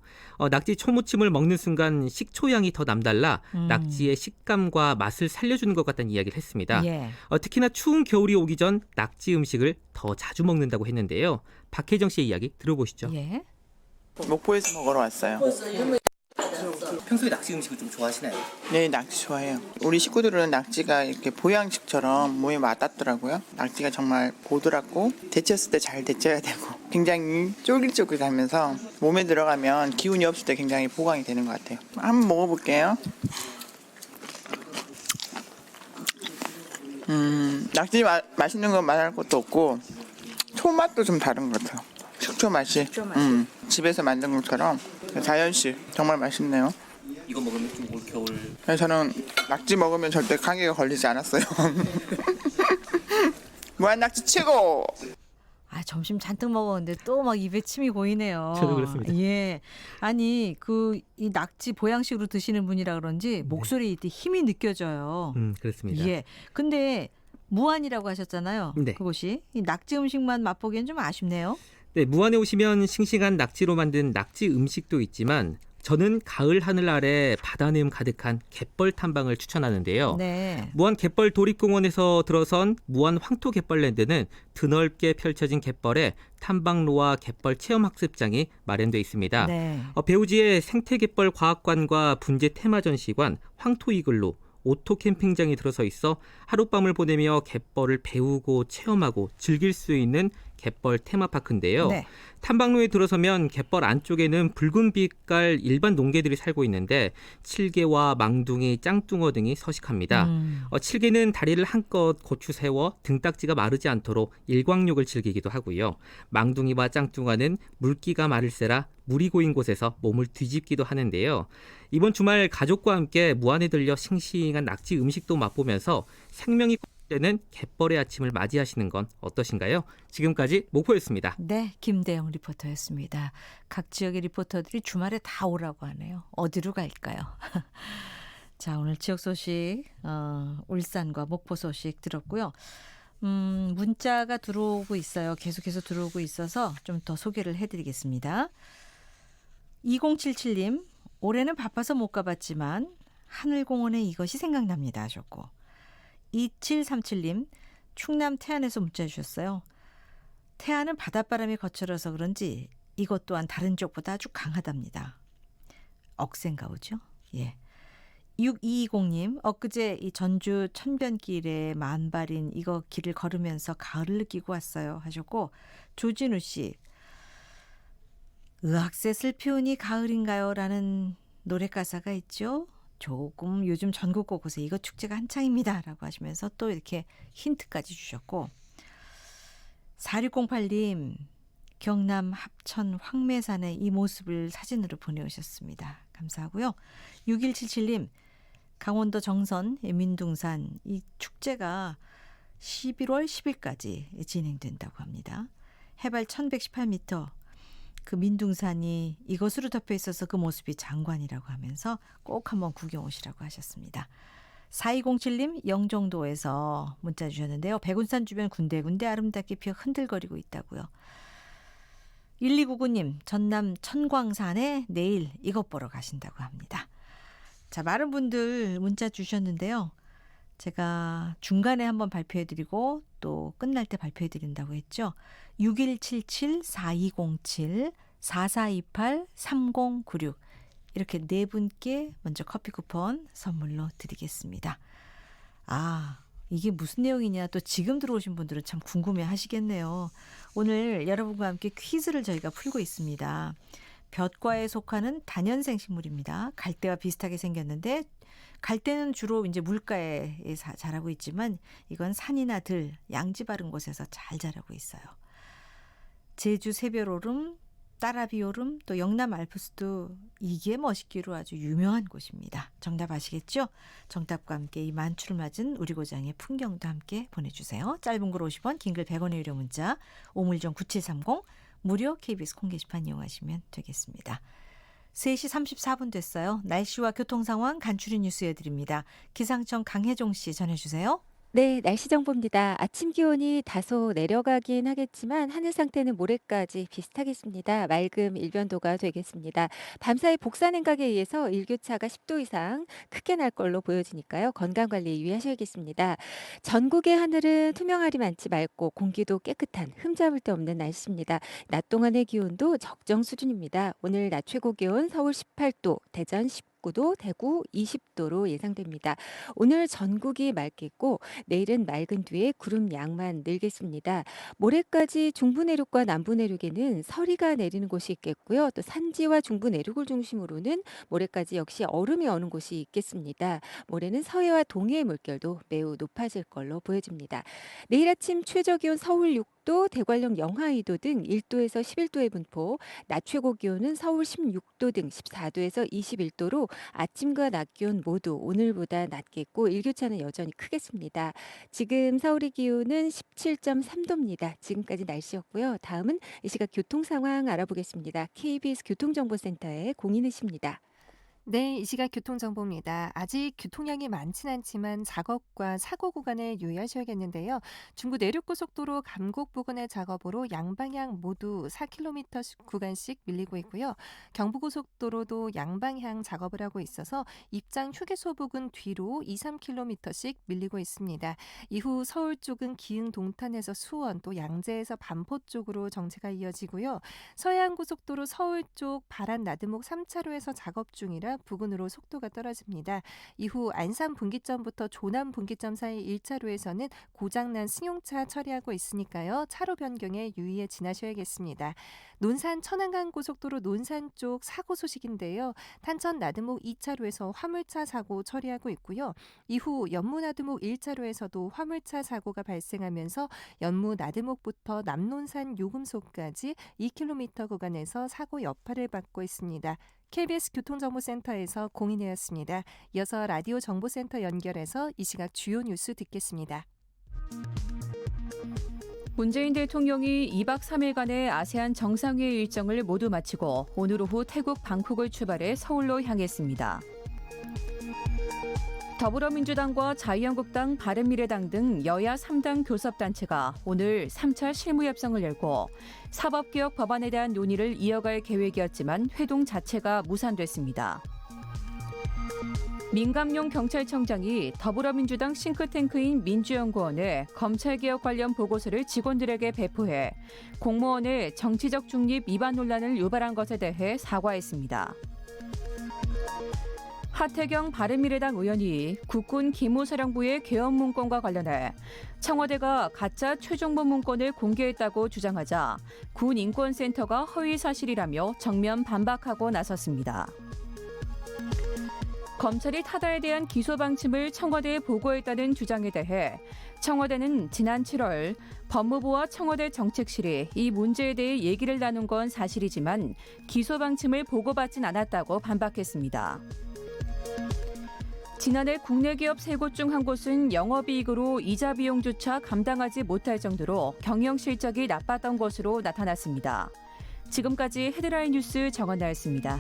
낙지 초무침을 먹는 순간 식초 향이 더 남달라 낙지의 식감과 맛을 살려주는 것 같다는 이야기를 했습니다. 예. 특히나 추운 겨울이 오기 전 낙지 음식을 더 자주 먹는다고 했는데요. 박혜정 씨의 이야기 들어보시죠. 예. 목포에서 먹으러 왔어요. 평소에 낙지 음식을 좀 좋아하시나요? 네, 낙지 좋아해요. 우리 식구들은 낙지가 이렇게 보양식처럼 몸에 와닿더라고요. 낙지가 정말 보드랍고 데쳤을 때 잘 데쳐야 되고 굉장히 쫄깃쫄깃하면서 몸에 들어가면 기운이 없을 때 굉장히 보강이 되는 것 같아요. 한번 먹어볼게요. 낙지 맛있는 건 말할 것도 없고 초맛도 좀 다른 것 같아요. 식초 맛이 집에서 만든 것처럼 자연식 정말 맛있네요. 이거 먹으면 좀 올 겨울. 저는 낙지 먹으면 절대 감기가 걸리지 않았어요. 무한 낙지 최고. 아, 점심 잔뜩 먹었는데 또 막 입에 침이 고이네요. 저도 그렇습니다. 예. 아니, 이 낙지 보양식으로 드시는 분이라 그런지 목소리에 이때 힘이 느껴져요. 그렇습니다. 예. 근데 무안이라고 하셨잖아요. 네. 그곳이 이 낙지 음식만 맛보기엔 좀 아쉽네요. 네, 무안에 오시면 싱싱한 낙지로 만든 낙지 음식도 있지만 저는 가을 하늘 아래 바다 내음 가득한 갯벌 탐방을 추천하는데요. 네. 무안 갯벌 도립공원에서 들어선 무안 황토 갯벌랜드는 드넓게 펼쳐진 갯벌에 탐방로와 갯벌 체험학습장이 마련되어 있습니다. 네. 배우지의 생태갯벌 과학관과 분재 테마 전시관, 황토 이글루, 오토 캠핑장이 들어서 있어 하룻밤을 보내며 갯벌을 배우고 체험하고 즐길 수 있는 갯벌 테마파크인데요. 네. 탐방로에 들어서면 갯벌 안쪽에는 붉은 빛깔 일반 농개들이 살고 있는데 칠개와 망둥이, 짱뚱어 등이 서식합니다. 칠개는 다리를 한껏 고추 세워 등딱지가 마르지 않도록 일광욕을 즐기기도 하고요. 망둥이와 짱뚱어는 물기가 마를세라 물이 고인 곳에서 몸을 뒤집기도 하는데요. 이번 주말 가족과 함께 무안에 들려 싱싱한 낙지 음식도 맛보면서 생명이 때는 갯벌의 아침을 맞이하시는 건 어떠신가요? 지금까지 목포였습니다. 네, 김대영 리포터였습니다. 각 지역의 리포터들이 주말에 다 오라고 하네요. 어디로 갈까요? 자, 오늘 지역 소식, 울산과 목포 소식 들었고요. 문자가 들어오고 있어요. 계속해서 들어오고 있어서 좀 더 소개를 해드리겠습니다. 2077님, 올해는 바빠서 못 가봤지만 하늘공원에 이것이 생각납니다 하셨고, 2737님, 충남 태안에서 문자 주셨어요. 태안은 바닷바람이 거칠어서 그런지 이것 또한 다른 쪽보다 아주 강하답니다. 억센가우죠? 예. 6220님, 엊그제 이 전주 천변길에 만발인 이거 길을 걸으면서 가을을 느끼고 왔어요 하셨고, 조진우 씨, 의학새 슬피우니 가을인가요? 라는 노래 가사가 있죠. 조금 요즘 전국 곳곳에 이거 축제가 한창입니다 라고 하시면서 또 이렇게 힌트까지 주셨고, 4608님, 경남 합천 황매산의 이 모습을 사진으로 보내오셨습니다. 감사하고요. 6177님, 강원도 정선 민둥산 이 축제가 11월 10일까지 진행된다고 합니다. 해발 1118m, 그 민둥산이 이것으로 덮여 있어서 그 모습이 장관이라고 하면서 꼭 한번 구경 오시라고 하셨습니다. 4207님, 영종도에서 문자 주셨는데요. 백운산 주변 군데군데 아름답게 피어 흔들거리고 있다고요. 1299님, 전남 천광산에 내일 이것 보러 가신다고 합니다. 자, 많은 분들 문자 주셨는데요. 제가 중간에 한번 발표해드리고 또 끝날 때 발표해드린다고 했죠. 6177-4207-4428-3096 이렇게 네 분께 먼저 커피 쿠폰 선물로 드리겠습니다. 아, 이게 무슨 내용이냐 또 지금 들어오신 분들은 참 궁금해 하시겠네요. 오늘 여러분과 함께 퀴즈를 저희가 풀고 있습니다. 볕과에 속하는 다년생 식물입니다. 갈대와 비슷하게 생겼는데 갈대는 주로 이제 물가에 자라고 있지만 이건 산이나 들, 양지 바른 곳에서 잘 자라고 있어요. 제주 새별오름, 따라비오름, 또 영남 알프스도 이게 멋있기로 아주 유명한 곳입니다. 정답 아시겠죠? 정답과 함께 이 만추를 맞은 우리 고장의 풍경도 함께 보내주세요. 짧은 글 50원, 긴 글 100원의 유료 문자, 오물정 9730, 무료 KBS 콩 게시판 이용하시면 되겠습니다. 3시 34분 됐어요. 날씨와 교통 상황 간추린 뉴스 해드립니다. 기상청 강혜종 씨 전해주세요. 네, 날씨 정보입니다. 아침 기온이 다소 내려가긴 하겠지만 하늘 상태는 모레까지 비슷하겠습니다. 맑음 일변도가 되겠습니다. 밤사이 복사 냉각에 의해서 일교차가 10도 이상 크게 날 걸로 보여지니까요. 건강관리 유의하셔야겠습니다. 전국의 하늘은 투명하리 많지 맑고 공기도 깨끗한 흠잡을 데 없는 날씨입니다. 낮 동안의 기온도 적정 수준입니다. 오늘 낮 최고 기온 서울 18도, 대전 19도, 대구 20도로 예상됩니다. 오늘 전국이 맑겠고 내일은 맑은 뒤에 구름 양만 늘겠습니다. 모레까지 중부 내륙과 남부 내륙에는 서리가 내리는 곳이 있겠고요. 또 산지와 중부 내륙을 중심으로는 모레까지 역시 얼음이 어는 곳이 있겠습니다. 모레는 서해와 동해의 물결도 매우 높아질 걸로 보여집니다. 내일 아침 최저 기온 서울 6도, 대관령 영하 2도 등 1도에서 11도의 분포, 낮 최고 기온은 서울 16도 등 14도에서 21도로 아침과 낮 기온 모두 오늘보다 낮겠고 일교차는 여전히 크겠습니다. 지금 서울의 기온은 17.3도입니다. 지금까지 날씨였고요. 다음은 이 시각 교통 상황 알아보겠습니다. KBS 교통정보센터의 공인혜 씨입니다. 네, 이 시각 교통정보입니다. 아직 교통량이 많진 않지만 작업과 사고 구간에 유의하셔야겠는데요. 중부 내륙고속도로 감곡 부근의 작업으로 양방향 모두 4km 구간씩 밀리고 있고요. 경부고속도로도 양방향 작업을 하고 있어서 입장 휴게소 부근 뒤로 2-3km씩 밀리고 있습니다. 이후 서울 쪽은 기흥 동탄에서 수원, 또 양재에서 반포 쪽으로 정체가 이어지고요. 서해안고속도로 서울 쪽 바란 나드목 3차로에서 작업 중이라 부근으로 속도가 떨어집니다. 이후 안산 분기점부터 조남 분기점 사이 1차로에서는 고장난 승용차 처리하고 있으니까요. 차로 변경에 유의해 지나셔야겠습니다. 논산 천안간 고속도로 논산 쪽 사고 소식인데요. 탄천 나드목 2차로에서 화물차 사고 처리하고 있고요. 이후 연무 나드목 1차로에서도 화물차 사고가 발생하면서 연무 나드목부터 남논산 요금소까지 2km 구간에서 사고 여파를 받고 있습니다. KBS 교통정보센터에서 공인혜였습니다. 이어서 라디오 정보센터 연결해서 이 시각 주요 뉴스 듣겠습니다. 문재인 대통령이 2박 3일간의 아세안 정상회의 일정을 모두 마치고 오늘 오후 태국 방콕을 출발해 서울로 향했습니다. 더불어민주당과 자유한국당, 바른미래당 등 여야 3당 교섭단체가 오늘 3차 실무협상을 열고 사법개혁 법안에 대한 논의를 이어갈 계획이었지만 회동 자체가 무산됐습니다. 민감용 경찰청장이 더불어민주당 싱크탱크인 민주연구원에 검찰개혁 관련 보고서를 직원들에게 배포해 공무원의 정치적 중립 위반 논란을 유발한 것에 대해 사과했습니다. 하태경 바른미래당 의원이 국군 기무사령부의 개헌 문건과 관련해 청와대가 가짜 최종본 문건을 공개했다고 주장하자 군인권센터가 허위 사실이라며 정면 반박하고 나섰습니다. 검찰이 타다에 대한 기소 방침을 청와대에 보고했다는 주장에 대해 청와대는 지난 7월 법무부와 청와대 정책실이 이 문제에 대해 얘기를 나눈 건 사실이지만 기소 방침을 보고받진 않았다고 반박했습니다. 지난해 국내 기업 3곳 중 한 곳은 영업이익으로 이자 비용조차 감당하지 못할 정도로 경영 실적이 나빴던 것으로 나타났습니다. 지금까지 헤드라인 뉴스 정원나였습니다.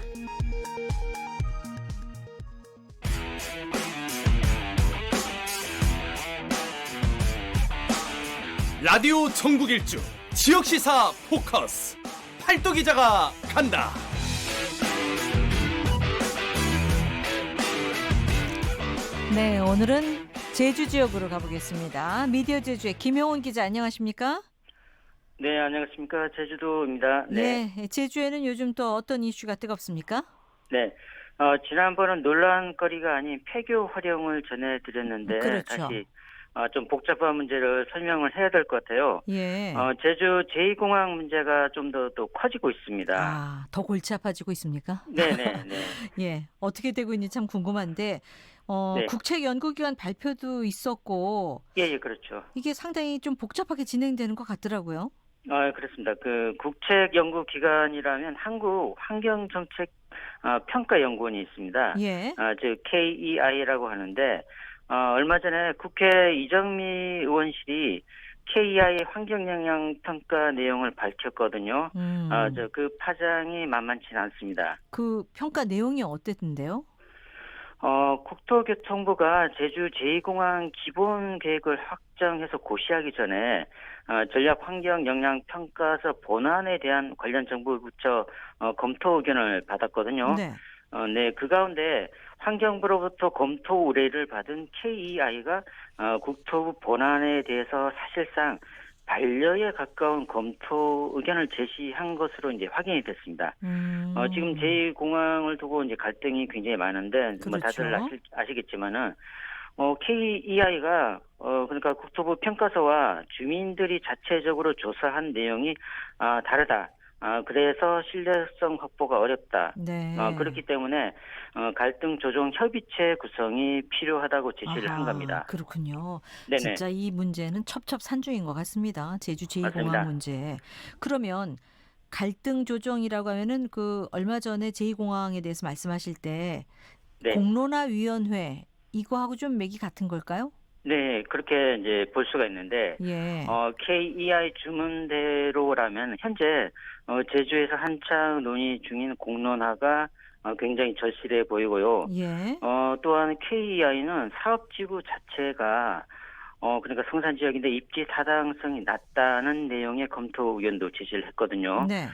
라디오 전국 일주 지역시사 포커스 팔도 기자가 간다. 네, 오늘은 제주 지역으로 가보겠습니다. 미디어 제주의 김용훈 기자 안녕하십니까? 네, 안녕하십니까. 제주도입니다. 네. 네, 제주에는 요즘 또 어떤 이슈가 뜨겁습니까? 네. 지난번은 논란거리가 아닌 폐교 활용을 전해드렸는데 그렇죠. 다시 좀 복잡한 문제를 설명을 해야 될 것 같아요. 예. 제주 제2공항 문제가 좀 더 커지고 있습니다. 아, 더 골치 아파지고 있습니까? 네네. 예. 어떻게 되고 있는지 참 궁금한데, 네. 국책연구기관 발표도 있었고, 예, 그렇죠. 이게 상당히 좀 복잡하게 진행되는 것 같더라고요. 그렇습니다. 그 국책연구기관이라면 한국 환경정책 평가연구원이 있습니다. 예. 즉 KEI라고 하는데 얼마 전에 국회 이정미 의원실이 KEI 환경영향평가 내용을 밝혔거든요. 그 파장이 만만치는 않습니다. 그 평가 내용이 어땠는데요? 국토교통부가 제주 제2공항 기본계획을 확정해서 고시하기 전에 전략 환경 영향 평가서 본안에 대한 관련 정부 부처 검토 의견을 받았거든요. 네. 네, 그 가운데 환경부로부터 검토 의뢰를 받은 KEI가 국토부 본안에 대해서 사실상 반려에 가까운 검토 의견을 제시한 것으로 이제 확인이 됐습니다. 지금 제2공항을 두고 이제 갈등이 굉장히 많은데 뭐 다들 아시겠지만은 KEI가 그러니까 국토부 평가서와 주민들이 자체적으로 조사한 내용이 다르다. 그래서 신뢰성 확보가 어렵다. 네. 그렇기 때문에 갈등 조정 협의체 구성이 필요하다고 제시를 한 겁니다. 그렇군요. 네네. 진짜 이 문제는 첩첩산중인 것 같습니다. 제주 제2공항 맞습니다. 문제. 그러면 갈등 조정이라고 하면은 그 얼마 전에 제2공항에 대해서 말씀하실 때 네. 공론화위원회 이거하고 좀 맥이 같은 걸까요? 네, 그렇게 이제 볼 수가 있는데, 예. KEI 주문대로라면 현재 제주에서 한창 논의 중인 공론화가 굉장히 절실해 보이고요. 예. 또한 KEI는 사업지구 자체가 그러니까 성산 지역인데 입지 타당성이 낮다는 내용의 검토 의견도 제시를 했거든요. 네.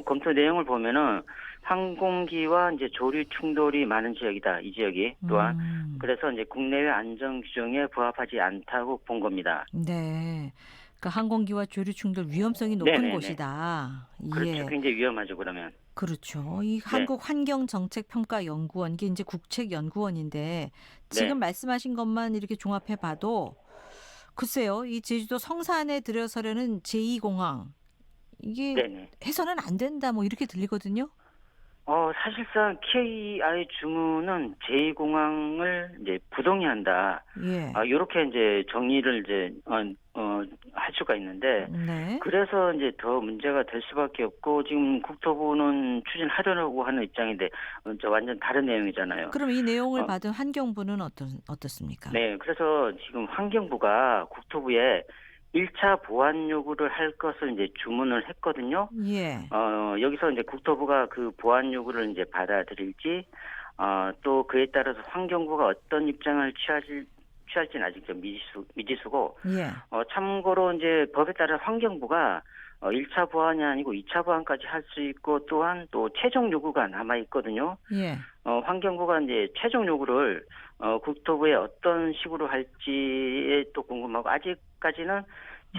검토 내용을 보면은 항공기와 이제 조류 충돌이 많은 지역이다. 이 지역이 또한 그래서 이제 국내외 안전 규정에 부합하지 않다고 본 겁니다. 네. 그러니까 항공기와 조류 충돌 위험성이 높은 네네네. 곳이다. 그렇죠. 예. 굉장히 위험하죠. 그러면. 그렇죠. 이 한국환경정책평가연구원 이게 이제 국책연구원인데 지금 말씀하신 것만 이렇게 종합해 봐도 글쎄요. 이 제주도 성산에 들어서려는 제2공항 이게 네네. 해서는 안 된다 뭐 이렇게 들리거든요. 사실상 KEI 주문은 제2공항을 이제 부동의한다. 예. 이렇게 이제 정의를 이제 할 수가 있는데 네. 그래서 이제 더 문제가 될 수밖에 없고 지금 국토부는 추진하려고 하는 입장인데 완전 다른 내용이잖아요. 그럼 이 내용을 받은 환경부는 어떻습니까? 네, 그래서 지금 환경부가 국토부에 1차 보완 요구를 할 것을 이제 주문을 했거든요. 예. 여기서 이제 국토부가 그 보완 요구를 이제 받아들일지, 또 그에 따라서 환경부가 어떤 입장을 취할지는 아직 좀 미지수고, 예. 참고로 이제 법에 따라 환경부가 1차 보완이 아니고 2차 보완까지 할 수 있고 또한 또 최종 요구가 남아 있거든요. 예. 환경부가 이제 최종 요구를 국토부에 어떤 식으로 할지에 또 궁금하고 아직까지는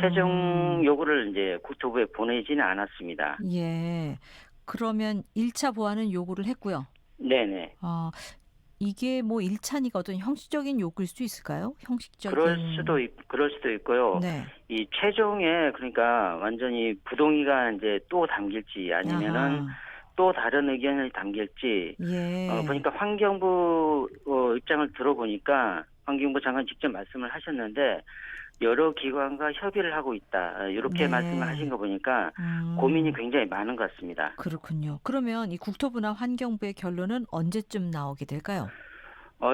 최종 요구를 이제 국토부에 보내지는 않았습니다. 예. 그러면 1차 보완은 요구를 했고요. 네네. 이게 뭐 1차니까 어떤 형식적인 요구일 수 있을까요? 형식적인. 그럴 수도 있고요. 네. 이 최종에 그러니까 완전히 부동의가 이제 또 담길지 아니면은 또 다른 의견을 담길지. 예. 보니까 환경부 입장을 들어보니까 환경부 장관 직접 말씀을 하셨는데 여러 기관과 협의를 하고 있다. 이렇게 네. 말씀을 하신 거 보니까 고민이 굉장히 많은 것 같습니다. 그렇군요. 그러면 이 국토부나 환경부의 결론은 언제쯤 나오게 될까요?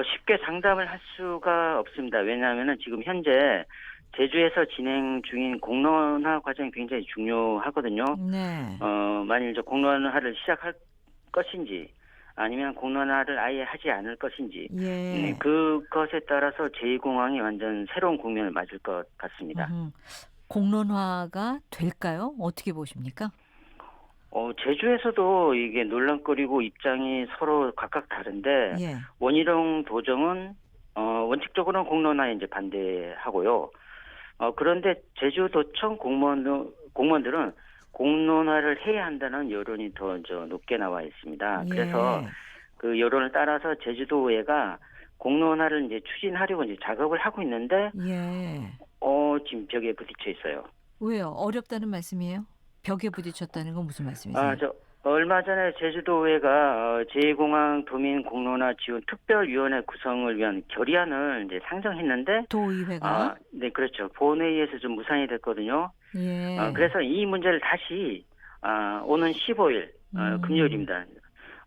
쉽게 장담을 할 수가 없습니다. 왜냐하면은 지금 현재 제주에서 진행 중인 공론화 과정이 굉장히 중요하거든요. 네. 만일 저 공론화를 시작할 것인지 아니면 공론화를 아예 하지 않을 것인지 예. 그것에 따라서 제2공항이 완전 새로운 국면을 맞을 것 같습니다. 공론화가 될까요? 어떻게 보십니까? 제주에서도 이게 논란거리고 입장이 서로 각각 다른데 예. 원희룡 도정은 원칙적으로는 공론화에 이제 반대하고요. 그런데 제주도청 공무원들은 공론화를 해야 한다는 여론이 더 높게 나와 있습니다. 예. 그래서 그 여론을 따라서 제주도의회가 공론화를 이제 추진하려고 이제 작업을 하고 있는데 예. 지금 벽에 부딪혀 있어요. 왜요? 어렵다는 말씀이에요? 벽에 부딪혔다는 건 무슨 말씀이세요? 저 얼마 전에 제주도의회가 제2공항 도민 공론화 지원 특별위원회 구성을 위한 결의안을 이제 상정했는데 도의회가 네, 그렇죠. 본회의에서 좀 무산이 됐거든요. 예. 그래서 이 문제를 다시 오는 15일 금요일입니다.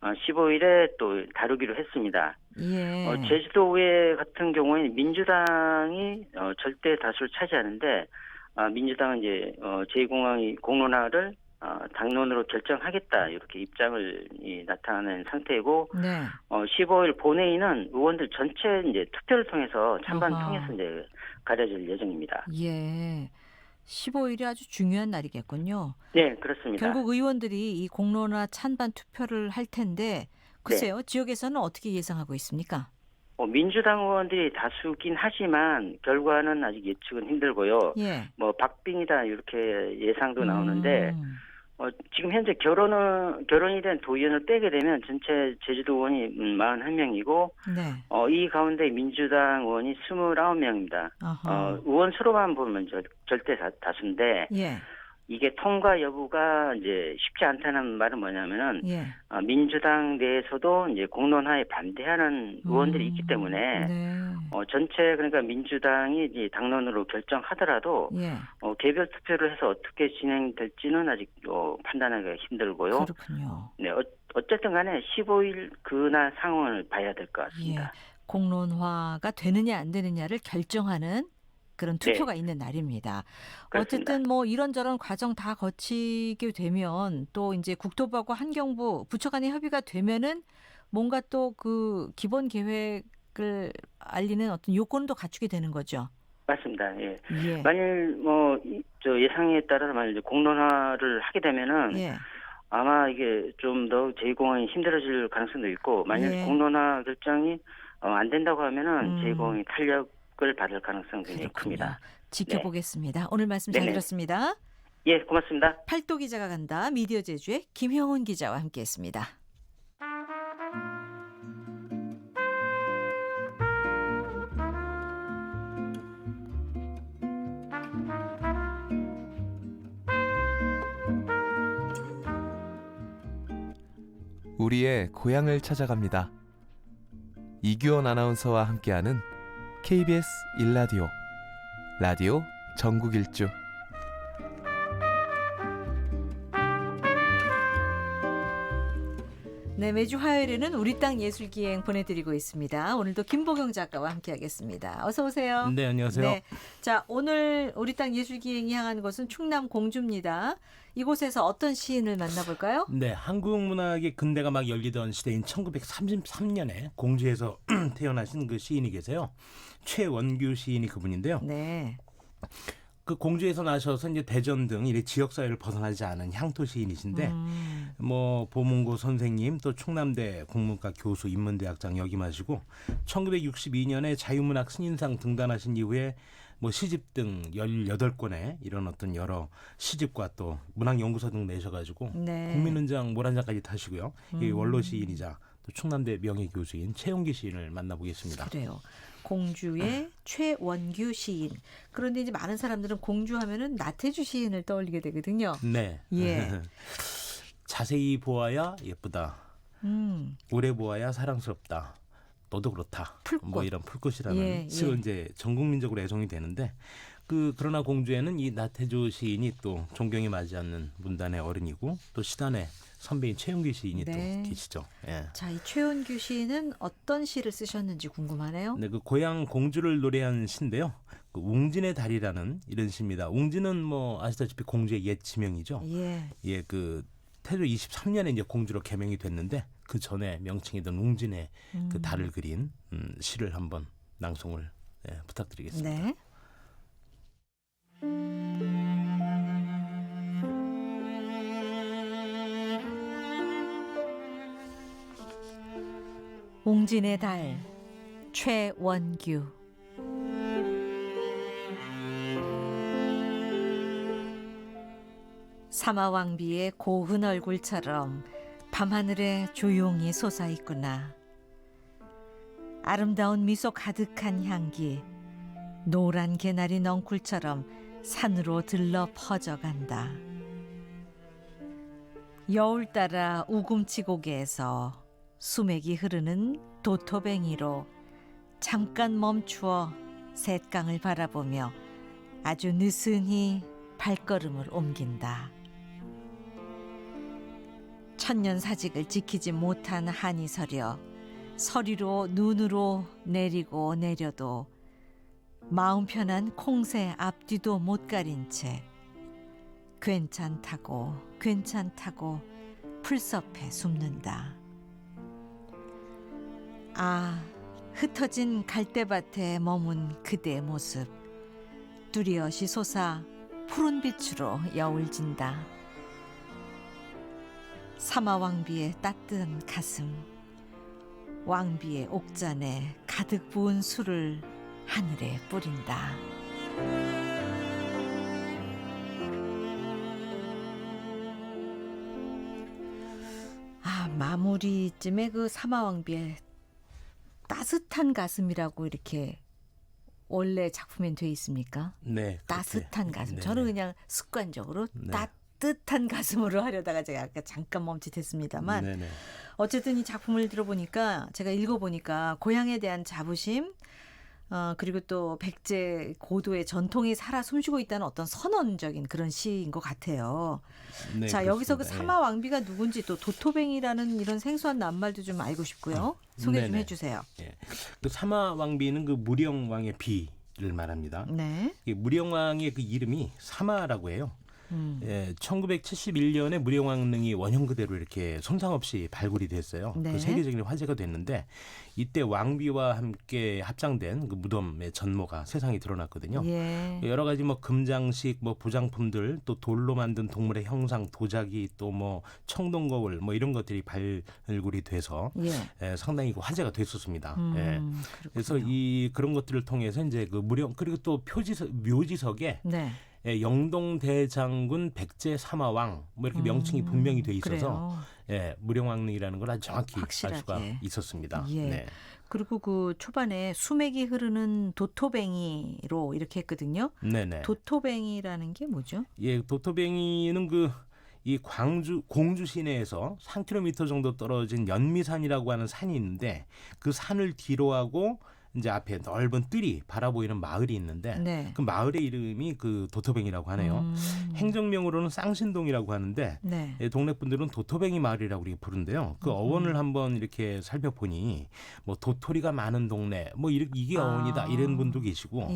15일에 또 다루기로 했습니다. 예. 제주도의회 같은 경우에는 민주당이 절대 다수를 차지하는데 민주당은 이제 제2공항이 공론화를 당론으로 결정하겠다 이렇게 입장을 나타낸 상태이고 네. 15일 본회의는 의원들 전체 이제 투표를 통해서 찬반 아하. 통해서 이제 가려질 예정입니다. 예. 15일이 아주 중요한 날이겠군요. 네, 그렇습니다. 결국 의원들이 이 공론화 찬반 투표를 할 텐데 글쎄요. 지역에서는 어떻게 예상하고 있습니까? 민주당 의원들이 다수긴 하지만 결과는 아직 예측은 힘들고요. 예. 뭐 박빙이다 이렇게 예상도 나오는데 지금 현재 결혼이 된 도의원을 빼게 되면 전체 제주도 의원이 41명이고 네. 이 가운데 민주당 의원이 29명입니다. 의원 수로만 보면 절대 다수인데 예. 이게 통과 여부가 이제 쉽지 않다는 말은 뭐냐면은 예. 민주당 내에서도 이제 공론화에 반대하는 의원들이 있기 때문에 네. 전체 그러니까 민주당이 이제 당론으로 결정하더라도 예. 개별 투표를 해서 어떻게 진행될지는 아직 판단하기가 힘들고요. 그렇군요. 네, 어쨌든 간에 15일 그날 상황을 봐야 될 것 같습니다. 예. 공론화가 되느냐 안 되느냐를 결정하는 그런 투표가 있는 날입니다. 그렇습니다. 어쨌든 뭐 이런저런 과정 다 거치게 되면 또 이제 국토부하고 환경부 부처 간의 협의가 되면은 뭔가 또 그 기본 계획을 알리는 어떤 요건도 갖추게 되는 거죠. 맞습니다. 예. 예. 만일 저 예상에 따라서 만일 공론화를 하게 되면은 예. 아마 이게 좀 더 제2공항이 힘들어질 가능성도 있고 만일 예. 공론화 결정이 안 된다고 하면은 제2공항이 탄력을 받을 가능성이 굉장히 큽니다. 지켜보겠습니다. 오늘 말씀 잘 네네. 들었습니다. 예, 고맙습니다. 팔도 기자가 간다. 미디어 제주의 김형훈 기자와 함께했습니다. 우리의 고향을 찾아갑니다. 이규원 아나운서와 함께하는 KBS 1라디오 라디오 전국 일주. 네, 매주 화요일에는 우리 땅 예술기행 보내드리고 있습니다. 오늘도 김보경 작가와 함께하겠습니다. 어서 오세요. 네, 안녕하세요. 네, 자 오늘 우리 땅 예술기행이 향한 곳은 충남 공주입니다. 이곳에서 어떤 시인을 만나볼까요? 네, 한국 문학의 근대가 막 열리던 시대인 1933년에 공주에서 태어나신 그 시인이 계세요. 최원규 시인이 그분인데요. 네. 그 공주에서 나셔서 이제 대전 등 이래 지역 사회를 벗어나지 않은 향토 시인이신데 뭐 보문고 선생님 또 충남대 국문과 교수 인문대학장 역임하시고 1962년에 자유문학 신인상 등단하신 이후에 뭐 시집 등 18권의 이런 어떤 여러 시집과 또 문학연구서 등 내셔가지고 네. 국민은장 모란장까지 타시고요. 이 원로 시인이자 또 충남대 명예교수인 최용기 시인을 만나보겠습니다. 그래요. 공주의 최원규 시인. 그런데 이제 많은 사람들은 공주하면은 나태주 시인을 떠올리게 되거든요. 네. 예. 자세히 보아야 예쁘다. 오래 보아야 사랑스럽다. 너도 그렇다. 풀꽃. 뭐 이런 풀꽃이라는 시가 이제 전국민적으로 애송이 되는데 그러나 공주에는 이 나태주 시인이 또 존경에 맞지 않는 문단의 어른이고 또 시단의 선배인 최용기 시인이 네. 또 계시죠. 예. 자, 이 최원규 시인은 어떤 시를 쓰셨는지 궁금하네요. 네, 그 고향 공주를 노래한 시인데요. 그 웅진의 달이라는 이런 시입니다. 웅진은 뭐 아시다시피 공주의 옛 지명이죠. 예. 예, 그 태조 23년에 이제 공주로 개명이 됐는데 그 전에 명칭이던 웅진의 그 달을 그린 시를 한번 낭송을 부탁드리겠습니다. 네. 웅진의 달 최원규. 사마왕비의 고운 얼굴처럼 밤하늘에 조용히 솟아있구나. 아름다운 미소 가득한 향기, 노란 개나리 넝쿨처럼 산으로 들러 퍼져간다. 여울 따라 우금치 고개에서 수맥이 흐르는 도토뱅이로 잠깐 멈추어 셋강을 바라보며 아주 느슨히 발걸음을 옮긴다. 천년사직을 지키지 못한 한이 서려 서리로 눈으로 내리고 내려도 마음 편한 콩새 앞뒤도 못 가린 채 괜찮다고 괜찮다고 풀섭해 숨는다. 아, 흩어진 갈대밭에 머문 그대의 모습, 뚜리엇이 솟아 푸른 빛으로 여울진다. 사마왕비의 따뜻한 가슴, 왕비의 옥잔에 가득 부은 술을 하늘에 뿌린다. 아, 마무리쯤에 그 사마왕비의 따뜻한 가슴이라고 이렇게 원래 작품엔 돼 있습니까? 네. 따뜻한 가슴. 네. 저는 그냥 습관적으로 네. 따뜻한 가슴으로 하려다가 제가 아까 잠깐 멈칫했습니다만 네네. 어쨌든 이 작품을 들어보니까 제가 읽어보니까 고향에 대한 자부심 그리고 또 백제 고도의 전통이 살아 숨쉬고 있다는 어떤 선언적인 그런 시인 것 같아요. 네, 자, 여기서 그 그렇습니다. 사마왕비가 누군지 또 도토뱅이라는 이런 생소한 낱말도 좀 알고 싶고요. 소개 좀 네네. 해주세요. 예. 그 사마왕비는 그 무령왕의 비를 말합니다. 네. 이 무령왕의 그 이름이 사마라고 해요. 1971년에 무령왕릉이 원형 그대로 이렇게 손상 없이 발굴이 됐어요. 네. 그 세계적인 화제가 됐는데 이때 왕비와 함께 합장된 그 무덤의 전모가 세상에 드러났거든요. 예. 여러 가지 뭐 금장식, 뭐 부장품들, 또 돌로 만든 동물의 형상, 도자기, 또 뭐 청동거울, 뭐 이런 것들이 발굴이 돼서 상당히 그 화제가 됐었습니다. 그래서 이 그런 것들을 통해서 이제 그 무령 그리고 또 묘지석에 네. 영동대장군 백제 사마왕 뭐 이렇게 명칭이 분명히 돼 있어서 무령왕릉이라는 걸 아주 정확히 확실하게. 알 수가 있었습니다. 예. 네. 그리고 그 초반에 수맥이 흐르는 도토뱅이로 이렇게 했거든요. 네네. 도토뱅이라는 게 뭐죠? 예, 도토뱅이는 이 공주 시내에서 3km 정도 떨어진 연미산이라고 하는 산이 있는데 그 산을 뒤로하고 이제 앞에 넓은 뜰이 바라보이는 마을이 있는데 네. 그 마을의 이름이 그 도토뱅이라고 하네요. 행정명으로는 쌍신동이라고 하는데 네. 동네 분들은 도토뱅이 마을이라고 이렇게 부른데요. 그 어원을 한번 이렇게 살펴보니 뭐 도토리가 많은 동네 뭐 이게 어원이다 이런 분도 계시고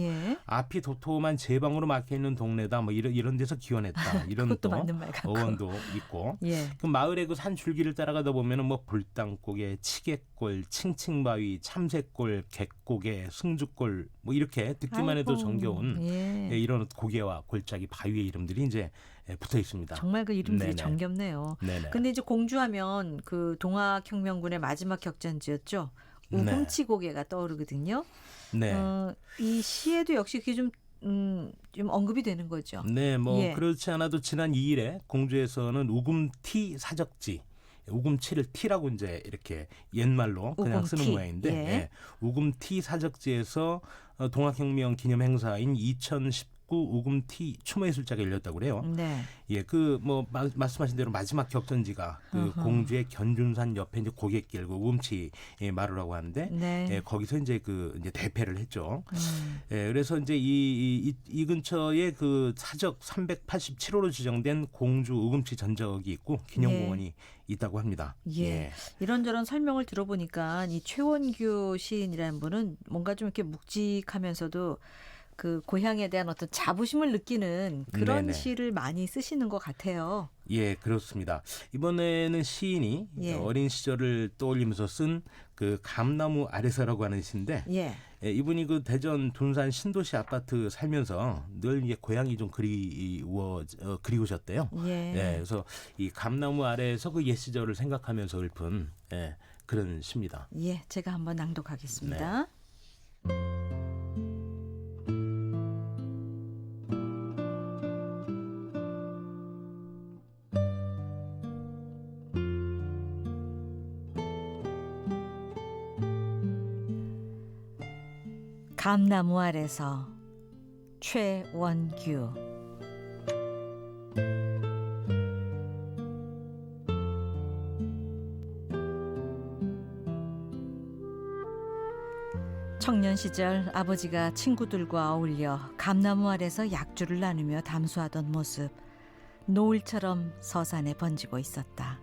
앞이 도톰한 제방으로 막혀 있는 동네다 뭐 이런 데서 기원했다 이런 그것도 또 맞는 말 같고. 어원도 있고 예. 그 마을의 그 산 줄기를 따라가다 보면은 뭐 불당고개, 치개골, 칭칭바위, 참새골, 객고개, 승주골 뭐 이렇게 듣기만 해도 아이고, 정겨운 이런 고개와 골짜기 바위의 이름들이 이제 붙어 있습니다. 정말 그 이름들이 네네. 정겹네요. 네네. 근데 이제 공주하면 그 동학혁명군의 마지막 격전지였죠. 우금치 고개가 떠오르거든요. 네. 이 시에도 역시 그게 좀 언급이 되는 거죠. 네, 뭐 예. 그렇지 않아도 지난 2일에 공주에서는 우금티 사적지 우금치를 티라고 이제 이렇게 옛말로 그냥 우금티. 쓰는 모양인데 예. 우금티 사적지에서 동학혁명 기념 행사인 2019 우금티 추모예술제가 열렸다고 그래요. 네. 예, 그 뭐 말씀하신 대로 마지막 격전지가 그 어허. 공주의 견준산 옆에 이제 고갯길 그 우금치 마루라고 하는데 네. 거기서 이제 이제 대패를 했죠. 그래서 이제 이 근처에 그 사적 387호로 지정된 공주 우금치 전적이 있고 기념공원이 있다고 합니다. 예. 이런저런 설명을 들어보니까 이 최원규 시인이라는 분은 뭔가 좀 이렇게 묵직하면서도 그 고향에 대한 어떤 자부심을 느끼는 그런 네네. 시를 많이 쓰시는 것 같아요. 예, 그렇습니다. 이번에는 시인이 어린 시절을 떠올리면서 쓴 그 감나무 아래서라고 하는 시인데 이분이 그 대전 둔산 신도시 아파트 살면서 늘 이게 고향이 좀 그리우셨대요. 그래서 이 감나무 아래에서 그 옛 시절을 생각하면서 읊은 그런 시입니다. 예, 제가 한번 낭독하겠습니다. 감나무 아래서 최원규. 청년 시절 아버지가 친구들과 어울려 감나무 아래서 약주를 나누며 담수하던 모습, 노을처럼 서산에 번지고 있었다.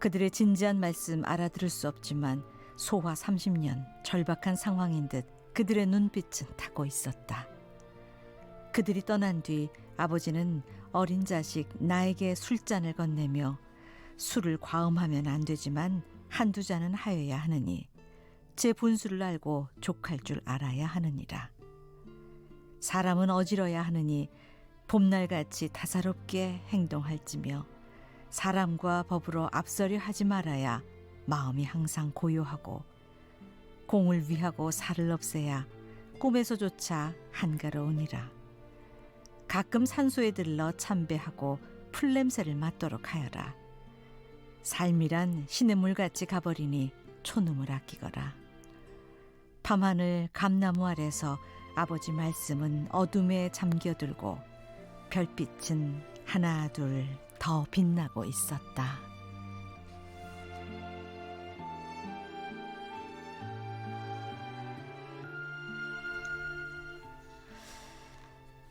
그들의 진지한 말씀 알아들을 수 없지만 소화 30년, 절박한 상황인 듯 그들의 눈빛은 타고 있었다. 그들이 떠난 뒤 아버지는 어린 자식 나에게 술잔을 건네며 술을 과음하면 안 되지만 한두 잔은 하여야 하느니 제 분수를 알고 족할 줄 알아야 하느니라. 사람은 어지러야 하느니 봄날같이 다사롭게 행동할지며 사람과 법으로 앞서려 하지 말아야 마음이 항상 고요하고 공을 위하고 살을 없애야 꿈에서조차 한가로우니라. 가끔 산소에 들러 참배하고 풀냄새를 맡도록 하여라. 삶이란 시냇물같이 가버리니 촌음을 아끼거라. 밤하늘 감나무 아래서 아버지 말씀은 어둠에 잠겨들고 별빛은 하나 둘 더 빛나고 있었다.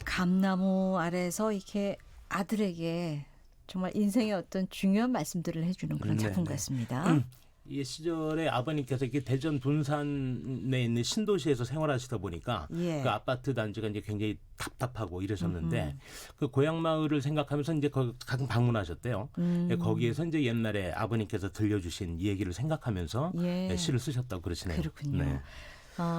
감나무 아래서 이렇게 아들에게 정말 인생의 어떤 중요한 말씀들을 해주는 그런 작품 같습니다. 이 시절에 아버님께서 이렇게 대전 분산에 있는 신도시에서 생활하시다 보니까 예. 그 아파트 단지가 이제 굉장히 답답하고 이러셨는데 그 고향 마을을 생각하면서 이제 가끔 방문하셨대요. 거기에서 이제 옛날에 아버님께서 들려주신 얘기를 생각하면서 예. 시를 쓰셨다고 그러시네요. 그렇군요. 네.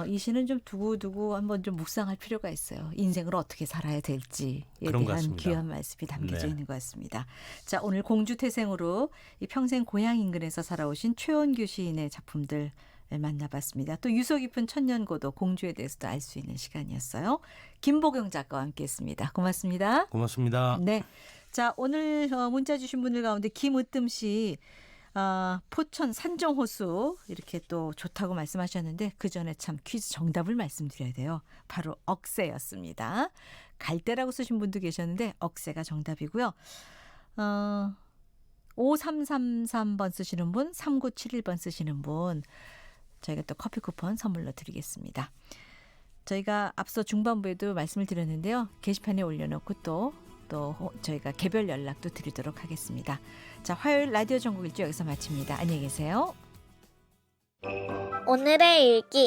이 시는 좀 두고두고 한번 좀 묵상할 필요가 있어요. 인생을 어떻게 살아야 될지에 그런 것 대한 같습니다. 귀한 말씀이 담겨져 네. 있는 것 같습니다. 자, 오늘 공주태생으로 이 평생 고향 인근에서 살아오신 최원규 시인의 작품들 만나봤습니다. 또 유서 깊은 천년고도 공주에 대해서도 알 수 있는 시간이었어요. 김보경 작가와 함께했습니다. 고맙습니다. 고맙습니다. 네, 자 오늘 문자 주신 분들 가운데 김으뜸 씨. 포천 산정호수 이렇게 또 좋다고 말씀하셨는데 그 전에 참 퀴즈 정답을 말씀드려야 돼요. 바로 억새였습니다. 갈대라고 쓰신 분도 계셨는데 억새가 정답이고요. 5333번 쓰시는 분, 3971번 쓰시는 분 저희가 또 커피 쿠폰 선물로 드리겠습니다. 저희가 앞서 중반부에도 말씀을 드렸는데요. 게시판에 올려놓고 또 저희가 개별 연락도 드리도록 하겠습니다. 자, 화요일 라디오 전국 일주 여기서 마칩니다. 안녕히 계세요. 오늘의 일기